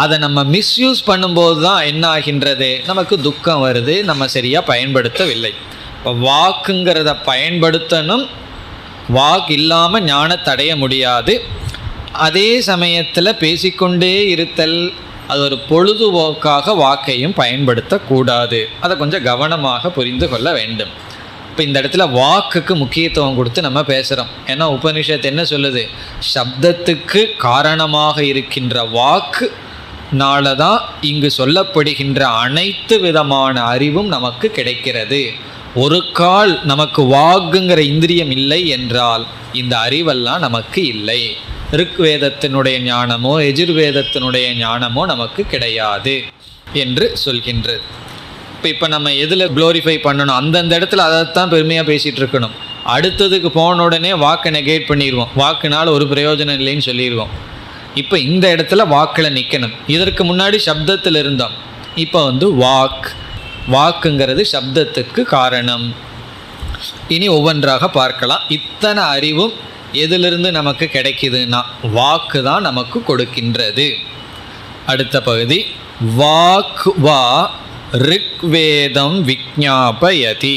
அதை நம்ம மிஸ்யூஸ் பண்ணும்போது தான் என்ன ஆகின்றது, நமக்கு துக்கம் வருது, நம்ம சரியாக பயன்படுத்தவில்லை. இப்போ வாக்குங்கிறத பயன்படுத்தணும். வாக் இல்லாமல் ஞானத்தை அடைய முடியாது. அதே சமயத்தில் பேசிக்கொண்டே இருத்தல், அது ஒரு பொழுதுபோக்காக வாக்கையும் பயன்படுத்தக்கூடாது. அதை கொஞ்சம் கவனமாக புரிந்து கொள்ள வேண்டும். இப்போ இந்த இடத்துல வாக்குக்கு முக்கியத்துவம் கொடுத்து நம்ம பேசுகிறோம். ஏன்னா உபனிஷத்து என்ன சொல்லுது, சப்தத்துக்கு காரணமாக இருக்கின்ற வாக்குனால தான் இங்கு சொல்லப்படுகின்ற அனைத்து விதமான அறிவும் நமக்கு கிடைக்கிறது. ஒரு கால் நமக்கு வாக்குங்கிற இந்திரியம் இல்லை என்றால் இந்த அறிவெல்லாம் நமக்கு இல்லை. ருக்வேதத்தினுடைய ஞானமோ எஜுர்வேதத்தினுடைய ஞானமோ நமக்கு கிடையாது என்று சொல்கின்றது. இப்போ நம்ம எதில் க்ளோரிஃபை பண்ணணும், அந்தந்த இடத்துல அதைத்தான் பெருமையாக பேசிகிட்டு இருக்கணும். அடுத்ததுக்கு போன உடனே வாக்கை நெகேட் பண்ணிடுவோம், வாக்குனால் ஒரு பிரயோஜனம் இல்லைன்னு சொல்லிடுவோம். இப்போ இந்த இடத்துல வாக்கில் நிற்கணும். இதற்கு முன்னாடி சப்தத்தில் இருந்தோம், இப்போ வந்து வாக்குங்கிறது சப்தத்துக்கு காரணம். இனி ஒவ்வொன்றாக பார்க்கலாம். இத்தனை அறிவும் எதிலிருந்து நமக்கு கிடைக்குதுன்னா வாக்கு தான் நமக்கு கொடுக்கின்றது. அடுத்த பகுதி, வாக் வா ரிக்வேதம் விஜ்ஞாபயதி.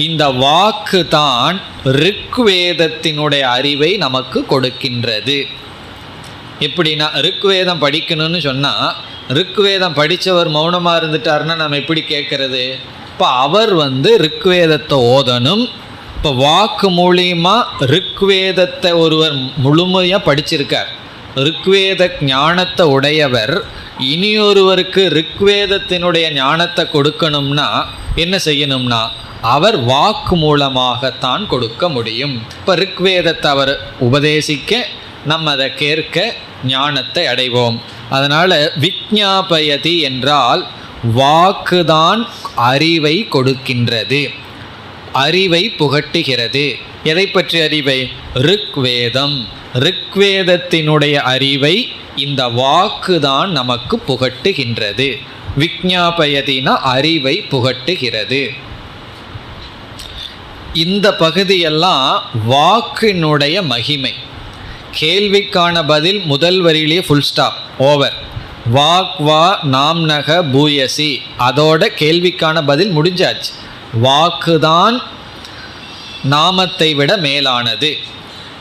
இந்த வாக்கு தான் ரிக்வேதத்தினுடைய அறிவை நமக்கு கொடுக்கின்றது. எப்படின்னா, ரிக்வேதம் படிக்கணும்னு சொன்னால், ரிக்வேதம் படித்தவர் மௌனமாக இருந்துட்டாருன்னா நம்ம எப்படி கேட்குறது? இப்போ அவர் வந்து ரிக்வேதத்தை ஓதணும். இப்போ வாக்கு மூலியமாக ரிக்வேதத்தை ஒருவர் முழுமையாக படிச்சிருக்கார், ரிக்வேத ஞானத்தை உடையவர். இனியொருவருக்கு ரிக்வேதத்தினுடைய ஞானத்தை கொடுக்கணும்னா என்ன செய்யணும்னா அவர் வாக்கு மூலமாகத்தான் கொடுக்க முடியும். இப்போ ரிக்வேதத்தை அவர் உபதேசிக்க, நம்ம அதை கேட்க ஞானத்தை அடைவோம். அதனால் விஜ்ஞாபயதி என்றால் வாக்குதான் அறிவை கொடுக்கின்றது, அறிவை புகட்டுகிறது. எதை பற்றி அறிவை? ரிக்வேதம். ரிக்வேதத்தினுடைய அறிவை இந்த வாக்கு தான் நமக்கு புகட்டுகின்றது. விஜ்ஞாபயதினா அறிவை புகட்டுகிறது. இந்த பகுதியெல்லாம் வாக்கினுடைய மகிமை. கேள்விக்கான பதில் முதல் வரியிலேயே ஃபுல் ஸ்டாப், ஓவர். வாக் வா நாம்னக பூயசி, அதோட கேள்விக்கான பதில் முடிஞ்சாச்சு. வாக்குதான் நாமத்தை விட மேலானது.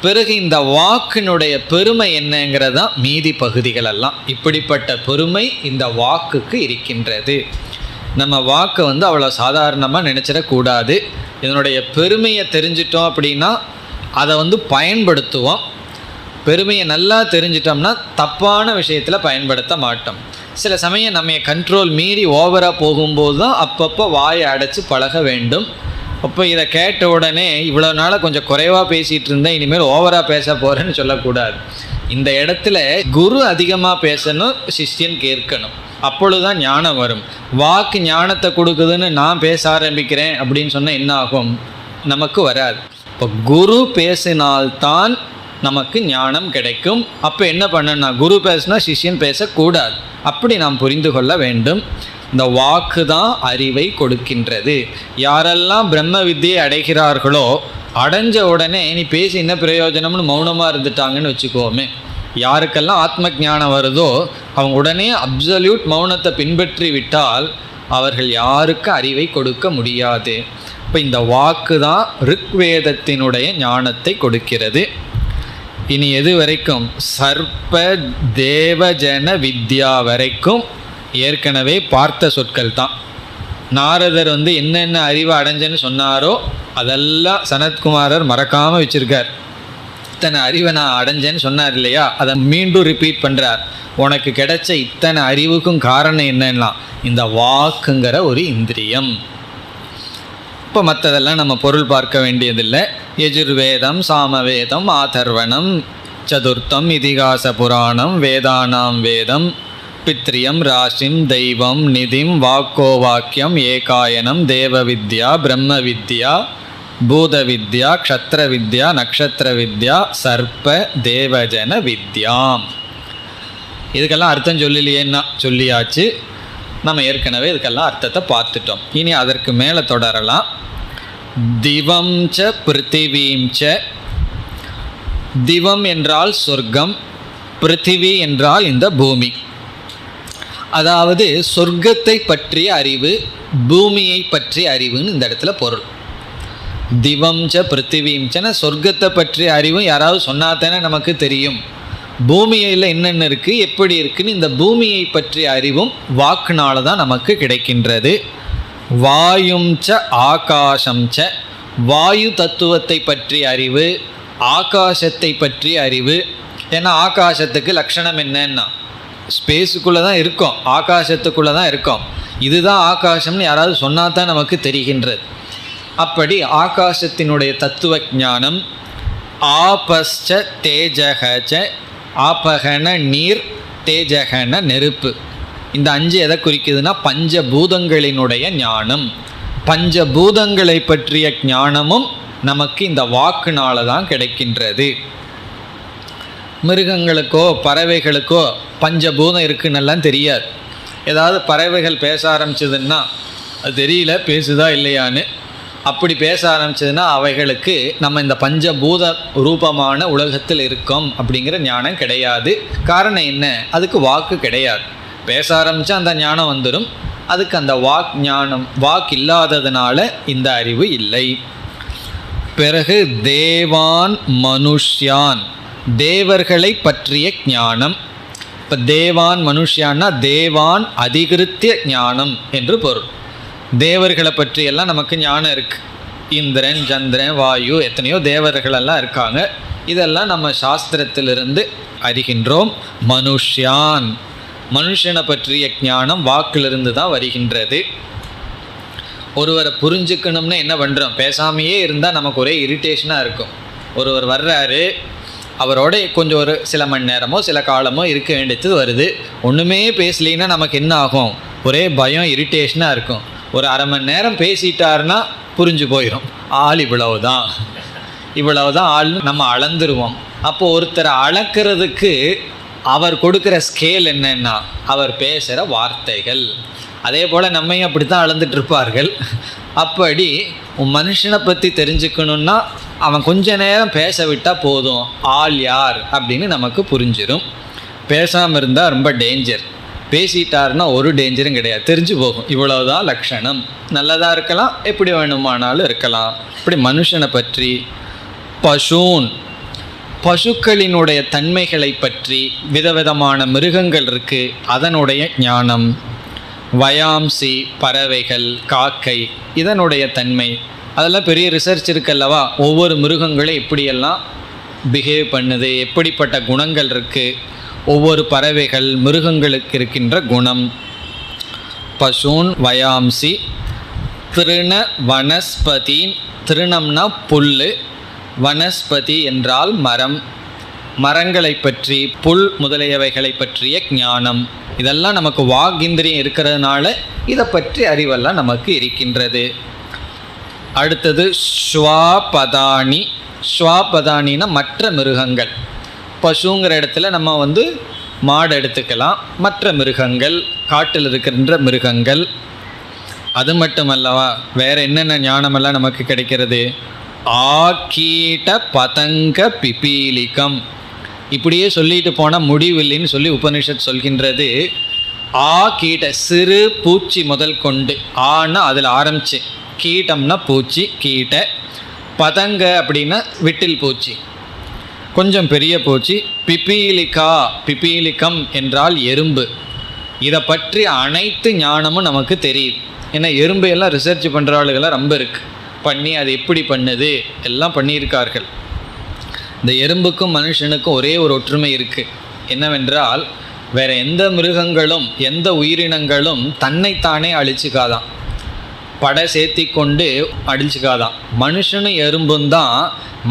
பிறகு இந்த வாக்கினுடைய பெருமை என்னங்கிறதா மீதி பகுதிகளெல்லாம். இப்படிப்பட்ட பெருமை இந்த வாக்குக்கு இருக்கின்றது. நம்ம வாக்கை வந்து அவ்வளோ சாதாரணமாக நினச்சிடக்கூடாது. இதனுடைய பெருமையை தெரிஞ்சிட்டோம் அப்படின்னா அதை வந்து பயன்படுத்துவோம். பெருமையை நல்லா தெரிஞ்சிட்டோம்னா தப்பான விஷயத்தில் பயன்படுத்த மாட்டோம். சில சமயம் நம்ம கண்ட்ரோல் மீறி ஓவராக போகும்போது தான் அப்பப்போ வாயை அடைச்சி பழக வேண்டும். அப்போ இதை கேட்ட உடனே இவ்வளோ நாளாக கொஞ்சம் குறைவாக பேசிகிட்டு இருந்தேன், இனிமேல் ஓவராக பேச போகிறேன்னு சொல்லக்கூடாது. இந்த இடத்துல குரு அதிகமாக பேசணும், சிஷ்யன் கேட்கணும். அப்பொழுதுதான் ஞானம் வரும். வாக்கு ஞானத்தை கொடுக்குதுன்னு நான் பேச ஆரம்பிக்கிறேன் அப்படின்னு சொன்னால் என்ன ஆகும்? நமக்கு வராது. இப்போ குரு பேசினால்தான் நமக்கு ஞானம் கிடைக்கும். அப்போ என்ன பண்ணணும்னா, குரு பேசினா சிஷ்யன் பேசக்கூடாது. அப்படி நாம் புரிந்து கொள்ள வேண்டும். இந்த வாக்கு தான் அறிவை கொடுக்கின்றது. யாரெல்லாம் பிரம்ம வித்தியை அடைகிறார்களோ அடைஞ்ச உடனே நீ பேசி என்ன பிரயோஜனம்னு மௌனமாக இருந்துட்டாங்கன்னு வச்சுக்கோமே. யாருக்கெல்லாம் ஆத்ம ஞானம் வருதோ அவங்க உடனே அப்சல்யூட் மௌனத்தை பின்பற்றி விட்டால் அவர்கள் யாருக்கு அறிவை கொடுக்க முடியாது. இப்போ இந்த வாக்கு தான் ரிக்வேதத்தினுடைய ஞானத்தை கொடுக்கிறது. இனி எது வரைக்கும்? சர்ப்ப தேவஜன வித்யா வரைக்கும் ஏற்கனவே பார்த்த சொற்கள் தான். நாரதர் என்னென்ன அறிவை அடைஞ்சன்னு சொன்னாரோ அதெல்லாம் சனத்குமாரர் மறக்காமல் வச்சுருக்கார். இத்தனை அறிவை நான் அடைஞ்சேன்னு சொன்னார் இல்லையா, அதை மீண்டும் ரிப்பீட் பண்ணுறார். உனக்கு கிடைச்ச இத்தனை அறிவுக்கும் காரணம் என்னன்னா இந்த வாக்குங்கிற ஒரு இந்திரியம். இப்போ மற்றதெல்லாம் நம்ம பொருள் பார்க்க வேண்டியதில்லை. யஜுர்வேதம், சாமவேதம், ஆதர்வணம், சதுர்த்தம், இதிகாச புராணம், வேதானாம் வேதம், பித்ரியம், ராசிம், தெய்வம், நிதிம், வாக்கோ வாக்கியம், ஏகாயனம், தேவ வித்யா, பிரம்ம வித்யா, பூத வித்யா, க்ஷத்ர வித்யா, நக்ஷத்திர வித்யா, சர்ப்ப தேவஜன வித்யாம். இதுக்கெல்லாம் அர்த்தம் சொல்லலையேன்னா சொல்லியாச்சு. நம்ம ஏற்கனவே இதுக்கெல்லாம் அர்த்தத்தை பார்த்துட்டோம். இனி அதற்கு மேலே தொடரலாம். திவம் ச பிருத்திவீம் ச. திவம் என்றால் சொர்க்கம், பிருத்திவி என்றால் இந்த பூமி. அதாவது சொர்க்கத்தை பற்றிய அறிவு, பூமியை பற்றிய அறிவுன்னு இந்த இடத்துல பொருள். திவம் ச பிருத்திவீம் சன, சொர்க்கத்தை பற்றிய அறிவும் யாராவது சொன்னாதானே நமக்கு தெரியும். பூமியில் என்னென்ன இருக்குது, எப்படி இருக்குன்னு இந்த பூமியை பற்றிய அறிவும் வாக்குனால தான் நமக்கு கிடைக்கின்றது. வாயும் ச ஆகாசம் ச, வாயு தத்துவத்தை பற்றிய அறிவு, ஆகாசத்தை பற்றிய அறிவு. ஏன்னா ஆகாசத்துக்கு லட்சணம் என்னன்னா ஸ்பேஸுக்குள்ளே தான் இருக்கோம், ஆகாசத்துக்குள்ளே தான் இருக்கோம். இதுதான் ஆகாசம்னு யாராவது சொன்னால் தான் நமக்கு தெரிகின்றது. அப்படி ஆகாசத்தினுடைய தத்துவ ஞானம். ஆபஸ்ச தேஜகச்ச, ஆபகன நீர், தேஜகன நெருப்பு. இந்த 5 எதை குறிக்குதுன்னா பஞ்சபூதங்களினுடைய ஞானம். பஞ்சபூதங்களை பற்றிய ஞானமும் நமக்கு இந்த வாக்குனால தான் கிடைக்கின்றது. மிருகங்களுக்கோ பறவைகளுக்கோ பஞ்சபூதம் இருக்குன்னெல்லாம் தெரியாது. ஏதாவது பறவைகள் பேச ஆரம்பிச்சதுன்னா அது தெரியல பேசுதா இல்லையான்னு. அப்படி பேச ஆரம்பிச்சதுன்னா அவைகளுக்கு நம்ம இந்த பஞ்சபூத ரூபமான உலகத்தில் இருக்கோம் அப்படிங்கிற ஞானம் கிடையாது. காரணம் என்ன? அதுக்கு வாக்கு கிடையாது. பேச ஆரம்பித்தா அந்த ஞானம் வந்துடும். அதுக்கு அந்த வாக் ஞானம், வாக்கு இல்லாததுனால இந்த அறிவு இல்லை. பிறகு தேவான் மனுஷ்யான், தேவர்களை பற்றிய ஞானம். இப்போ தேவான் மனுஷ்யான்னா தேவான் அதிகிருத்திய ஞானம் என்று பொருள். தேவர்களை பற்றியெல்லாம் நமக்கு ஞானம் இருக்குது. இந்திரன், சந்திரன், வாயு, எத்தனையோ தேவர்களெல்லாம் இருக்காங்க. இதெல்லாம் நம்ம சாஸ்திரத்திலிருந்து அறிகின்றோம். மனுஷ்யான், மனுஷனை பற்றிய ஞானம் வாக்கிலிருந்து தான் வருகின்றது. ஒருவரை புரிஞ்சுக்கணும்னு என்ன பண்ணுறோம்? பேசாமையே இருந்தால் நமக்கு ஒரே இரிட்டேஷனாக இருக்கும். ஒருவர் வர்றாரு, அவரோட கொஞ்சம் ஒரு சில மணி நேரமோ சில காலமோ இருக்க வேண்டியது வருது. ஒன்றுமே பேசலைன்னா நமக்கு என்ன ஆகும்? ஒரே பயம், இரிட்டேஷனாக இருக்கும். ஒரு அரை மணி நேரம் பேசிட்டாருன்னா புரிஞ்சு போயிடும், ஆள் இவ்வளவுதான், இவ்வளவுதான் ஆள்னு நம்ம அளந்துருவோம். அப்போ ஒருத்தரை அளக்கிறதுக்கு அவர் கொடுக்குற ஸ்கேல் என்னன்னா அவர் பேசுகிற வார்த்தைகள். அதே போல் நம்மையும் அப்படி தான் அளந்துட்டு இருப்பார்கள். அப்படி மனுஷனை பற்றி தெரிஞ்சுக்கணுன்னா அவன் கொஞ்ச நேரம் பேச விட்டால் போதும், ஆள் யார் அப்படின்னு நமக்கு புரிஞ்சிடும். பேசாமல் இருந்தால் ரொம்ப டேஞ்சர், பேசிட்டாருன்னா ஒரு டேஞ்சரும் கிடையாது, தெரிஞ்சு போகும். இவ்வளவுதான் லட்சணம். நல்லதாக இருக்கலாம், எப்படி வேணுமானாலும் இருக்கலாம். இப்படி மனுஷனை பற்றி. பசூன், பசுக்களினுடைய தன்மைகளை பற்றி, விதவிதமான மிருகங்கள் இருக்குது அதனுடைய ஞானம். வயாம்சி, பறவைகள், காக்கை, இதனுடைய தன்மை. அதெல்லாம் பெரிய ரிசர்ச் இருக்குல்லவா. ஒவ்வொரு மிருகங்களும் எப்படியெல்லாம் பிஹேவ் பண்ணுது, எப்படிப்பட்ட குணங்கள் இருக்குது, ஒவ்வொரு பறவைகள் மிருகங்களுக்கு இருக்கின்ற குணம். பசூன் வயாம்சி திருண வனஸ்பதின், திருணம்னா புல், வனஸ்பதி என்றால் மரம், மரங்களை பற்றி புல் முதலியவைகளை பற்றிய ஞானம். இதெல்லாம் நமக்கு வாகிந்திரியம் இருக்கிறதுனால இதை பற்றி அறிவெல்லாம் நமக்கு இருக்கின்றது. அடுத்தது ஸ்வாபதானி. ஸ்வாபதானின்னா மற்ற மிருகங்கள். பசுங்கிற இடத்துல நம்ம மாடு எடுத்துக்கலாம். மற்ற மிருகங்கள், காட்டில் இருக்கின்ற மிருகங்கள். அது மட்டுமல்லவா, வேறு என்னென்ன ஞானமெல்லாம் நமக்கு கிடைக்கிறது? ஆகீட பதங்க பிபீலிகம். இப்படியே சொல்லிட்டு போனால் முடிவில்லைன்னு சொல்லி உபனிஷத் சொல்கின்றது. ஆ கீட்ட, சிறு பூச்சி முதல் கொண்டு, ஆனா அதில் ஆரம்பிச்சு, கீட்டம்னா பூச்சி, கீட்ட, பதங்க அப்படின்னா விட்டில் பூச்சி, கொஞ்சம் பெரிய பூச்சி, பிபீலிகா, பிபீலிகம் என்றால் எறும்பு. இதை பற்றி அனைத்து ஞானமும் நமக்கு தெரியுது. ஏன்னா எறும்பு எல்லாம் ரிசர்ச் பண்ணுற ஆளுகள்லாம் ரொம்ப இருக்குது, பண்ணி அது எப்படி பண்ணுது எல்லாம் பண்ணியிருக்கார்கள். இந்த எறும்புக்கும் மனுஷனுக்கும் ஒரே ஒரு ஒற்றுமை இருக்குது. என்னவென்றால், வேறு எந்த மிருகங்களும் எந்த உயிரினங்களும் தன்னைத்தானே அழிச்சுக்காதான், படை சேர்த்தி கொண்டு அழிச்சுக்காதான். மனுஷனும் எறும்பும் தான்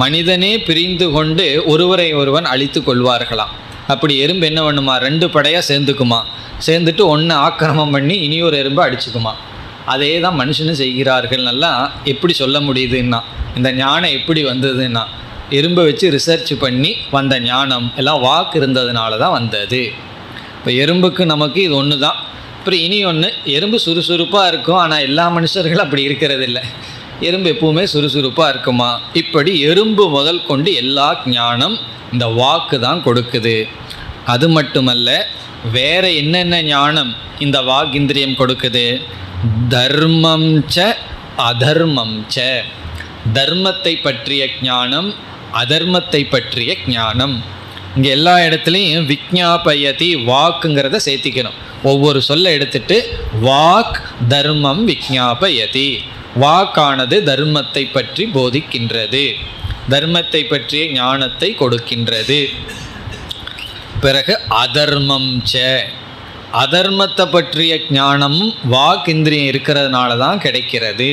மனிதனே பிரிந்து கொண்டு ஒருவரை ஒருவன் அழித்து கொள்வார்களாம். அப்படி எறும்பு என்ன பண்ணுமா, 2 படையாக சேர்ந்துக்குமா, சேர்ந்துட்டு ஒன்று ஆக்கிரமம் பண்ணி இனியொரு எறும்பை அடிச்சுக்குமா. அதே தான் மனுஷனும் செய்கிறார்கள். நல்லா எப்படி சொல்ல முடியுதுன்னா, இந்த ஞானம் எப்படி வந்ததுன்னா, எறும்பை வச்சு ரிசர்ச் பண்ணி வந்த ஞானம் எல்லாம் வாக்கு இருந்ததுனால தான் வந்தது. இப்போ எறும்புக்கு நமக்கு இது ஒன்று தான். அப்புறம் இனி ஒன்று, எறும்பு சுறுசுறுப்பாக இருக்கும், ஆனால் எல்லா மனுஷர்களும் அப்படி இருக்கிறது இல்லை. எறும்பு எப்பவுமே சுறுசுறுப்பாக இருக்குமா? இப்படி எறும்பு முதல் கொண்டு எல்லா ஞானம் இந்த வாக்கு தான் கொடுக்குது. அது மட்டுமல்ல, வேற என்னென்ன ஞானம் இந்த வாக்கிந்திரியம் கொடுக்குது? தர்மம் ச அதர்மம் ச. தர்மத்தை பற்றிய ஞானம், அதர்மத்தை பற்றிய ஞானம். இங்கே எல்லா இடத்துலையும் விஜ்ஞாபயதி, வாக்குங்கிறத சேர்த்திக்கணும். ஒவ்வொரு சொல்ல எடுத்துட்டு வாக் தர்மம் விஜ்ஞாபயதி. வாக்கானது தர்மத்தை பற்றி போதிக்கின்றது, தர்மத்தை பற்றிய ஞானத்தை கொடுக்கின்றது. பிறகு அதர்மம் ச, அதர்மத்தை பற்றிய ஞானமும் வாக்கிந்திரியம் இருக்கிறதுனால தான் கிடைக்கிறது.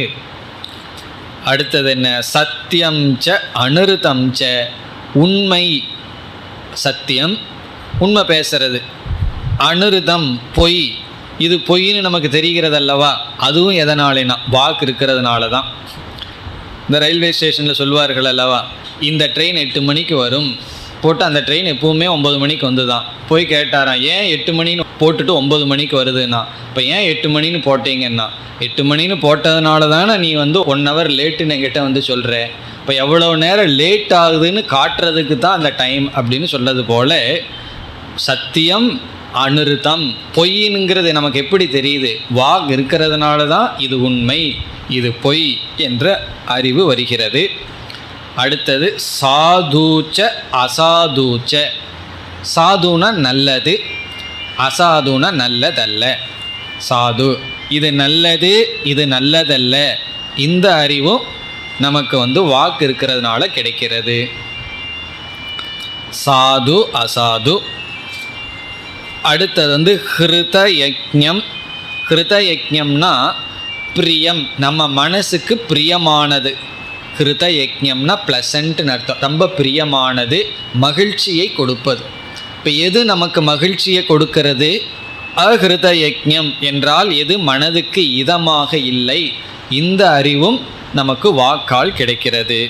அடுத்தது என்ன? சத்தியம் ச அனிருத்தம் ச. உண்மை, சத்தியம் உண்மை பேசுறது, அனிருத்தம் பொய். இது பொய்ன்னு நமக்கு தெரிகிறது அல்லவா, அதுவும் எதனாலேனா வாக்கு இருக்கிறதுனால தான். இந்த ரயில்வே ஸ்டேஷனில் சொல்வார்கள் அல்லவா, இந்த ட்ரெயின் 8 மணிக்கு வரும் போட்டு, அந்த ட்ரெயின் எப்போவுமே 9 மணிக்கு வந்து தான். போய் கேட்டாராம், ஏன் 8 மணின்னு போட்டுட்டு 9 மணிக்கு வருதுன்னா, இப்போ ஏன் 8 மணின்னு போட்டீங்கன்னா, 8 மணின்னு போட்டதுனால தானே நீ 1 ஹவர் லேட்டுன்னு என்கிட்ட சொல்கிற. இப்போ எவ்வளோ நேரம் லேட் ஆகுதுன்னு காட்டுறதுக்கு தான் அந்த டைம் அப்படின்னு சொல்லது போல், சத்தியம் அனிருத்தம் பொய்னுங்கிறது நமக்கு எப்படி தெரியுது? வாக் இருக்கிறதுனால தான் இது உண்மை, இது பொய் என்ற அறிவு வருகிறது. அடுத்தது சாதுச்ச அசாதுச்ச. சாதுனா நல்லது, அசாதுனா நல்லதல்ல. சாது இது நல்லது, இது நல்லதல்ல, இந்த அறிவும் நமக்கு வாக்கு இருக்கிறதுனால கிடைக்கிறது. சாது அசாது. அடுத்தது ஹிருத யஜ்ஞம். ஹிருத யஜ்ஞம்னா பிரியம், நம்ம மனசுக்கு பிரியமானது. ஹிருத யஜ்ஞம்னா ப்ளசண்ட்னு அர்த்தம், ரொம்ப பிரியமானது, மகிழ்ச்சியை கொடுப்பது. இப்போ எது நமக்கு மகிழ்ச்சியை கொடுக்கிறது? அஹிருத யஜ்ஞம் என்றால் எது மனதுக்கு இதமாக இல்லை, இந்த அறிவும் நமக்கு வாக்கால் கிடைக்கிறது.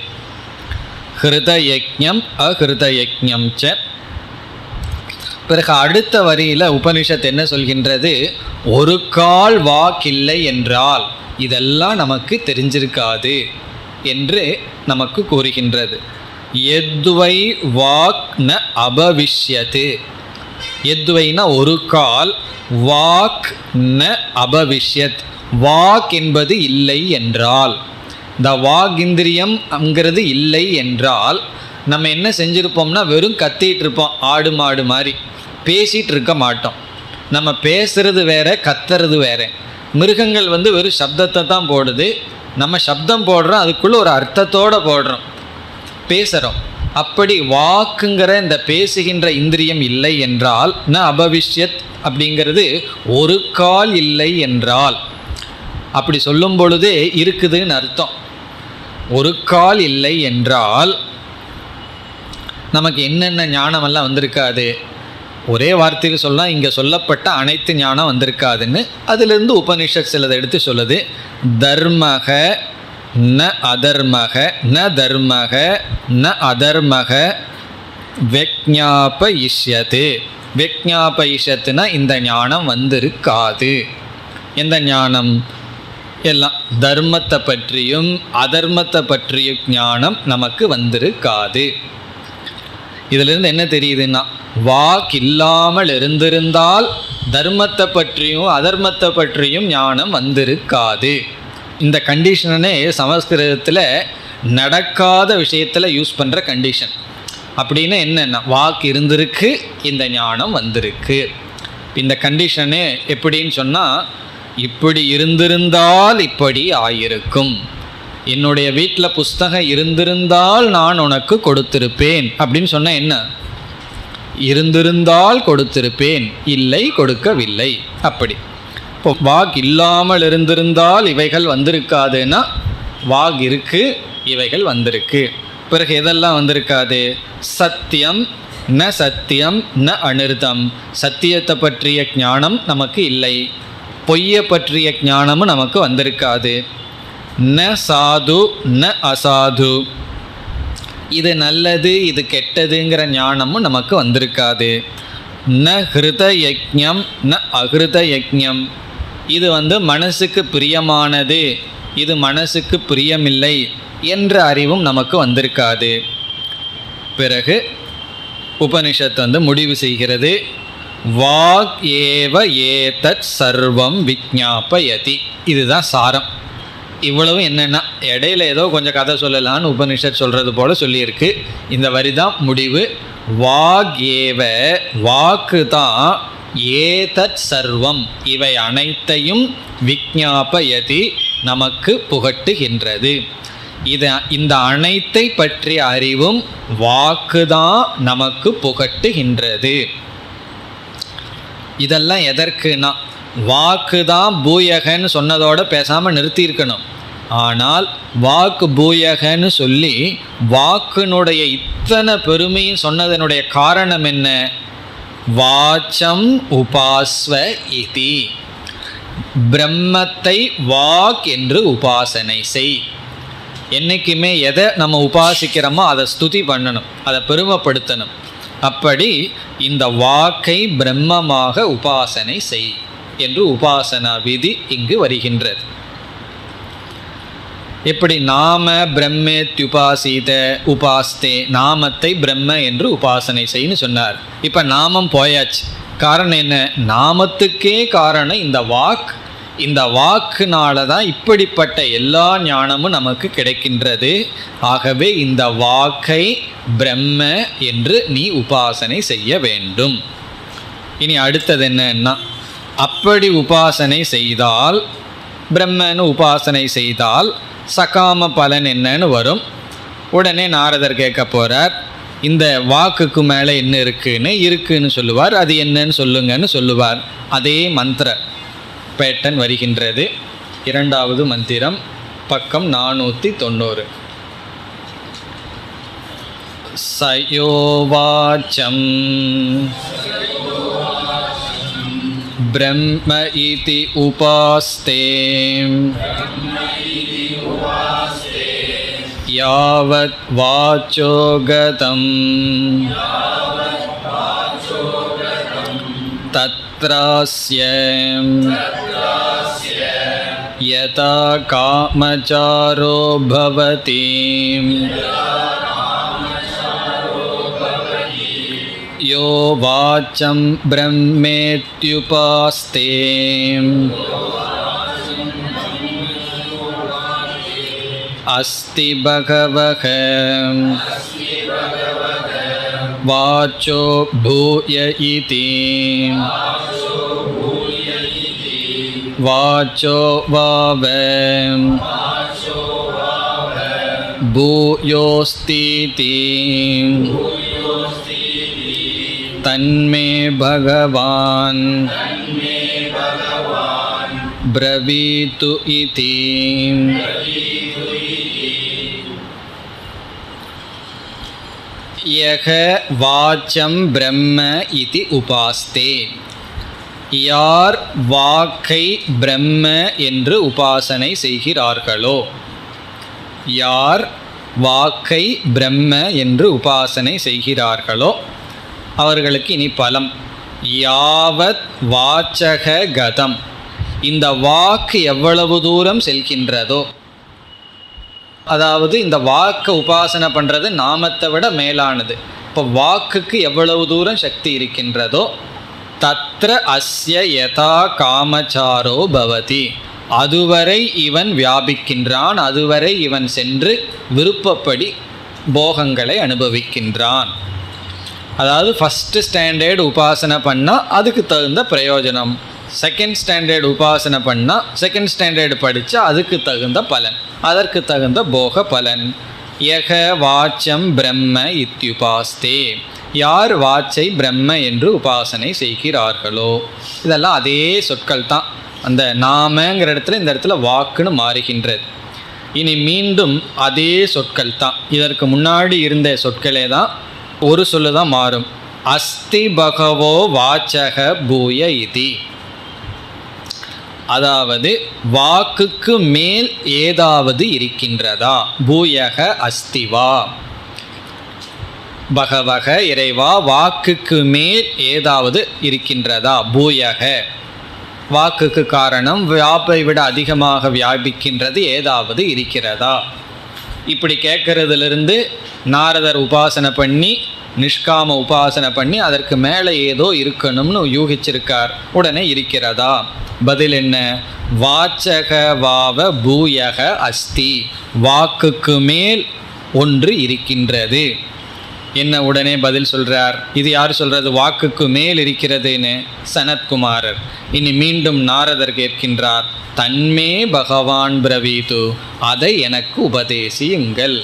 ஹிருத யஜ்ஞம் அஹிருத யஜ்ஞம் ச. பிறகு அடுத்த வரியில் உபனிஷத் என்ன சொல்கின்றது? ஒரு கால் வாக்கில்லை என்றால் இதெல்லாம் நமக்கு தெரிஞ்சிருக்காது என்று நமக்கு கூறுகின்றது. எத்வை வாக் ந அபவிஷ்யத்து. எத்வைனா ஒரு கால், வாக் ந அபவிஷ்யத், வாக் என்பது இல்லை என்றால், இந்த வாகிந்திரியம்ங்கிறது இல்லை என்றால் நம்ம என்ன செஞ்சுருப்போம்னா வெறும் கத்திட்டு இருப்போம், ஆடு மாடு மாதிரி பேசிகிட்டு இருக்க மாட்டோம். நம்ம பேசுறது வேற, கத்துறது வேற. மிருகங்கள் வெறும் சப்தத்தை தான் போடுது, நம்ம சப்தம் போடுறோம், அதுக்குள்ளே ஒரு அர்த்தத்தோடு போடுறோம், பேசுகிறோம். அப்படி வாக்குங்கிற இந்த பேசுகின்ற இந்திரியம் இல்லை என்றால், ந அபவிஷ்யத் அப்படிங்கிறது ஒரு கால் இல்லை என்றால், அப்படி சொல்லும் பொழுதே இருக்குதுன்னு அர்த்தம். ஒரு கால் இல்லை என்றால் நமக்கு என்னென்ன ஞானமெல்லாம் வந்திருக்காது. ஒரே வார்த்தையில் சொல்லலாம், இங்கே சொல்லப்பட்ட அனைத்து ஞானம் வந்திருக்காதுன்னு. அதிலிருந்து உபனிஷத் சிலதை எடுத்து சொல்லுது. தர்மக ந அதர்மக, ந தர்மக ந அதர்மக விஜ்ஞாபயிஷ்யத்து. விஜ்ஞாபயிஷ்யத்துனா இந்த ஞானம் வந்திருக்காது. எந்த ஞானம்? எல்லாம் தர்மத்தை பற்றியும் அதர்மத்தை பற்றியும் ஞானம் நமக்கு வந்திருக்காது. இதிலிருந்து என்ன தெரியுதுன்னா, வாக் இல்லாமல் இருந்திருந்தால் தர்மத்தை பற்றியும் அதர்மத்தை பற்றியும் ஞானம் வந்திருக்காது. இந்த கண்டிஷனே சமஸ்கிருதத்தில் நடக்காத விஷயத்தில் யூஸ் பண்ணுற கண்டிஷன். அப்படின்னு என்னென்னா, வாக்கு இருந்திருக்கு, இந்த ஞானம் வந்திருக்கு. இந்த கண்டிஷனே எப்படின்னு சொன்னால், இப்படி இருந்திருந்தால் இப்படி ஆயிருக்கும், என்னுடைய வீட்டில் புஸ்தகம் இருந்திருந்தால் நான் உனக்கு கொடுத்திருப்பேன் அப்படின்னு சொன்னால் என்ன? இருந்திருந்தால் கொடுத்திருப்பேன், இல்லை கொடுக்கவில்லை. அப்படி இப்போ வாக் இல்லாமல் இருந்திருந்தால் இவைகள் வந்திருக்காதுன்னா, வாக் இருக்கு, இவைகள் வந்திருக்கு. பிறகு எதெல்லாம் வந்திருக்காது? சத்தியம் ந சத்தியம் ந அனிர்தம். சத்தியத்தை பற்றிய ஞானம் நமக்கு இல்லை, பொய்யை பற்றிய ஞானமும் நமக்கு வந்திருக்காது. ந சாது ந அசாது, இது நல்லது இது கெட்டதுங்கிற ஞானமும் நமக்கு வந்திருக்காது. ந ஹிருத யஜ்ஞம் ந அஹிருத யஜ்ஞம், இது மனசுக்கு பிரியமானது இது மனசுக்கு பிரியமில்லை என்ற அறிவும் நமக்கு வந்திருக்காது. பிறகு உபனிஷத் முடிவு செய்கிறது, வாக் ஏவ ஏதத் சர்வம் விஜ்ஞாபயதி. இதுதான் சாரம். இவ்வளவு என்னென்னா, இடையில ஏதோ கொஞ்சம் கதை சொல்லலான்னு உபனிஷத் சொல்கிறது போல் சொல்லியிருக்கு. இந்த வரி தான் முடிவு. வாக் ஏவ, வாக்கு தான், ஏதத் சர்வம் இவை அனைத்தையும், விஜ்ஞாபயதி நமக்கு புகட்டுகின்றது. இந்த அனைத்தை பற்றிய அறிவும் வாக்கு தான் நமக்கு புகட்டுகின்றது. இதெல்லாம் எதற்குனா, வாக்கு தான் பூயகன்னு சொன்னதோடு பேசாமல் நிறுத்தியிருக்கணும். ஆனால் வாக்கு பூயகன்னு சொல்லி வாக்கினுடைய இத்தனை பெருமையும் சொன்னதனுடைய காரணம் என்ன? வாச்சம் உபாஸ்வ இதி, பிரம்மத்தை வாக் என்று உபாசனை செய். என்றைக்குமே எதை நம்ம உபாசிக்கிறோமோ அதை ஸ்துதி பண்ணணும், அதை பெருமைப்படுத்தணும். அப்படி இந்த வாக்கை பிரம்மமாக உபாசனை செய் என்று உபாசனா விதி இங்கு வருகின்றது. எப்படி நாம பிரம்மேத்யுபாசித உபாஸ்தே, நாமத்தை பிரம்ம என்று உபாசனை செய்யன்னு சொன்னார். இப்போ நாமம் போயாச்சு. காரணம் என்ன? நாமத்துக்கே காரணம் இந்த வாக். இந்த வாக்குனால தான் இப்படிப்பட்ட எல்லா ஞானமும் நமக்கு கிடைக்கின்றது. ஆகவே இந்த வாக்கை பிரம்ம என்று நீ உபாசனை செய்ய வேண்டும். இனி அடுத்தது என்னன்னா, அப்படி உபாசனை செய்தால், பிரம்மன்னு உபாசனை செய்தால் சகாம பலன் என்னன்னு வரும். உடனே நாரதர் கேட்க போகிறார், இந்த வாக்குக்கு மேலே என்ன இருக்குன்னு சொல்லுவார். அது என்னன்னு சொல்லுங்கன்னு சொல்லுவார். அதே மந்திர பேட்டன் வருகின்றது. இரண்டாவது மந்திரம், பக்கம் 490. சயோவாச்சம் பிரம்ம இதி உபாஸ்தே யாவத் வாச்சோகதம் தத்ராஸ்ய யதா காமச்சாரோ பவதி யோ வாச்சம் பிரம்மேத்யுபாஸ்தே அஸ்தி பகவக வாச்சோ பூய இதி வாச்சோ வாவ भूयोऽस्तीति तन्मे भगवान् ब्रवीतु इति। यः वाचं ब्रह्म इति उपास्ते, யார் வாக்கை பிரம்ம என்று உபாசனை செய்கிறார்களோ, யார் வாக்கை பிரம்ம என்று உபாசனை செய்கிறார்களோ அவர்களுக்கு இனி பலம். யாவத் வாச்சக கதம், இந்த வாக்கு எவ்வளவு தூரம் செல்கின்றதோ, அதாவது இந்த வாக்கை உபாசனை பண்ணுறது நாமத்தை விட மேலானது. இப்போ வாக்குக்கு எவ்வளவு தூரம் சக்தி இருக்கின்றதோ, தத்ர அஸ்ய யதா காமச்சாரோ பவதி, அதுவரை இவன் வியாபிக்கின்றான், அதுவரை இவன் சென்று விருப்பப்படி போகங்களை அனுபவிக்கின்றான். அதாவது ஃபஸ்ட்டு ஸ்டாண்டர்டு உபாசனை பண்ணால் அதுக்கு தகுந்த பிரயோஜனம், செகண்ட் ஸ்டாண்டர்டு உபாசனை பண்ணால் செகண்ட் ஸ்டாண்டர்டு படித்தா அதுக்கு தகுந்த பலன், அதற்கு தகுந்த போக பலன். யக வாச்சம் பிரம்ம இத்யுபாஸ்தே, யார் வாச்சை பிரம்ம என்று உபாசனை செய்கிறார்களோ. இதெல்லாம் அதே சொற்கள் தான், அந்த நாமங்கிற இடத்துல இந்த இடத்துல வாக்குன்னு மாறுகின்றது. இனி மீண்டும் அதே சொற்கள் தான், இதற்கு முன்னாடி இருந்த சொற்களே தான், ஒரு சொல்லு தான் மாறும். அஸ்தி பகவோ வாச்சக பூய இதி, அதாவது வாக்குக்கு மேல் ஏதாவது இருக்கின்றதா. பூயக அஸ்திவா, பகவக இறைவா வாக்குக்கு மேல் ஏதாவது இருக்கின்றதா. பூயக வாக்குக்கு காரணம், வியாபை விட அதிகமாக வியாபிக்கின்றது, ஏதாவது இருக்கிறதா. இப்படி கேட்கறதுலேருந்து நாரதர் உபாசனை பண்ணி நிஷ்காம உபாசனை பண்ணி அதற்கு மேலே ஏதோ இருக்கணும்னு யூகிச்சிருக்கார். உடனே இருக்கிறதா? பதில் என்ன? வாச்சக வாவ பூயக அஸ்தி, வாக்குக்கு மேல் ஒன்று இருக்கின்றது. என்ன உடனே பதில் சொல்கிறார்? இது யார் சொல்கிறது? வாக்குக்கு மேல் இருக்கிறதுன்னு சனத்குமாரர். இனி மீண்டும் நாரதர் கேட்கின்றார், தன்மே பகவான் பிரவீது, அதை எனக்கு உபதேசியுங்கள்.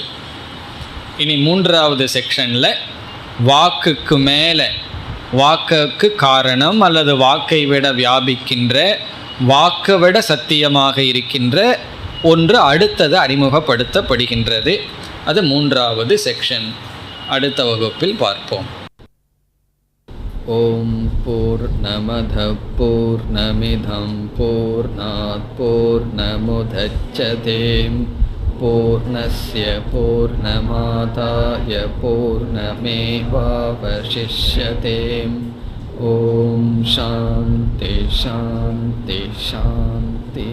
இனி மூன்றாவது செக்ஷனில் வாக்குக்கு மேலே, வாக்குக்கு காரணம் அல்லது வாக்கை விட வியாபிக்கின்ற, வாக்கை விட சத்தியமாக இருக்கின்ற ஒன்று அடுத்தது அறிமுகப்படுத்தப்படுகின்றது. அது மூன்றாவது செக்ஷன். அடுத்த வகுப்பில் பார்ப்போம். ஓம் பூர்ணமத பூர்ணமிதம் பூர்ணாத் பூர்ணமுதச்யதே பூர்ணஸ்ய பூர்ணமாதாய பூர்ணமேவாவசிஷ்யதே. ஓம் சாந்தி சாந்தி சாந்தி.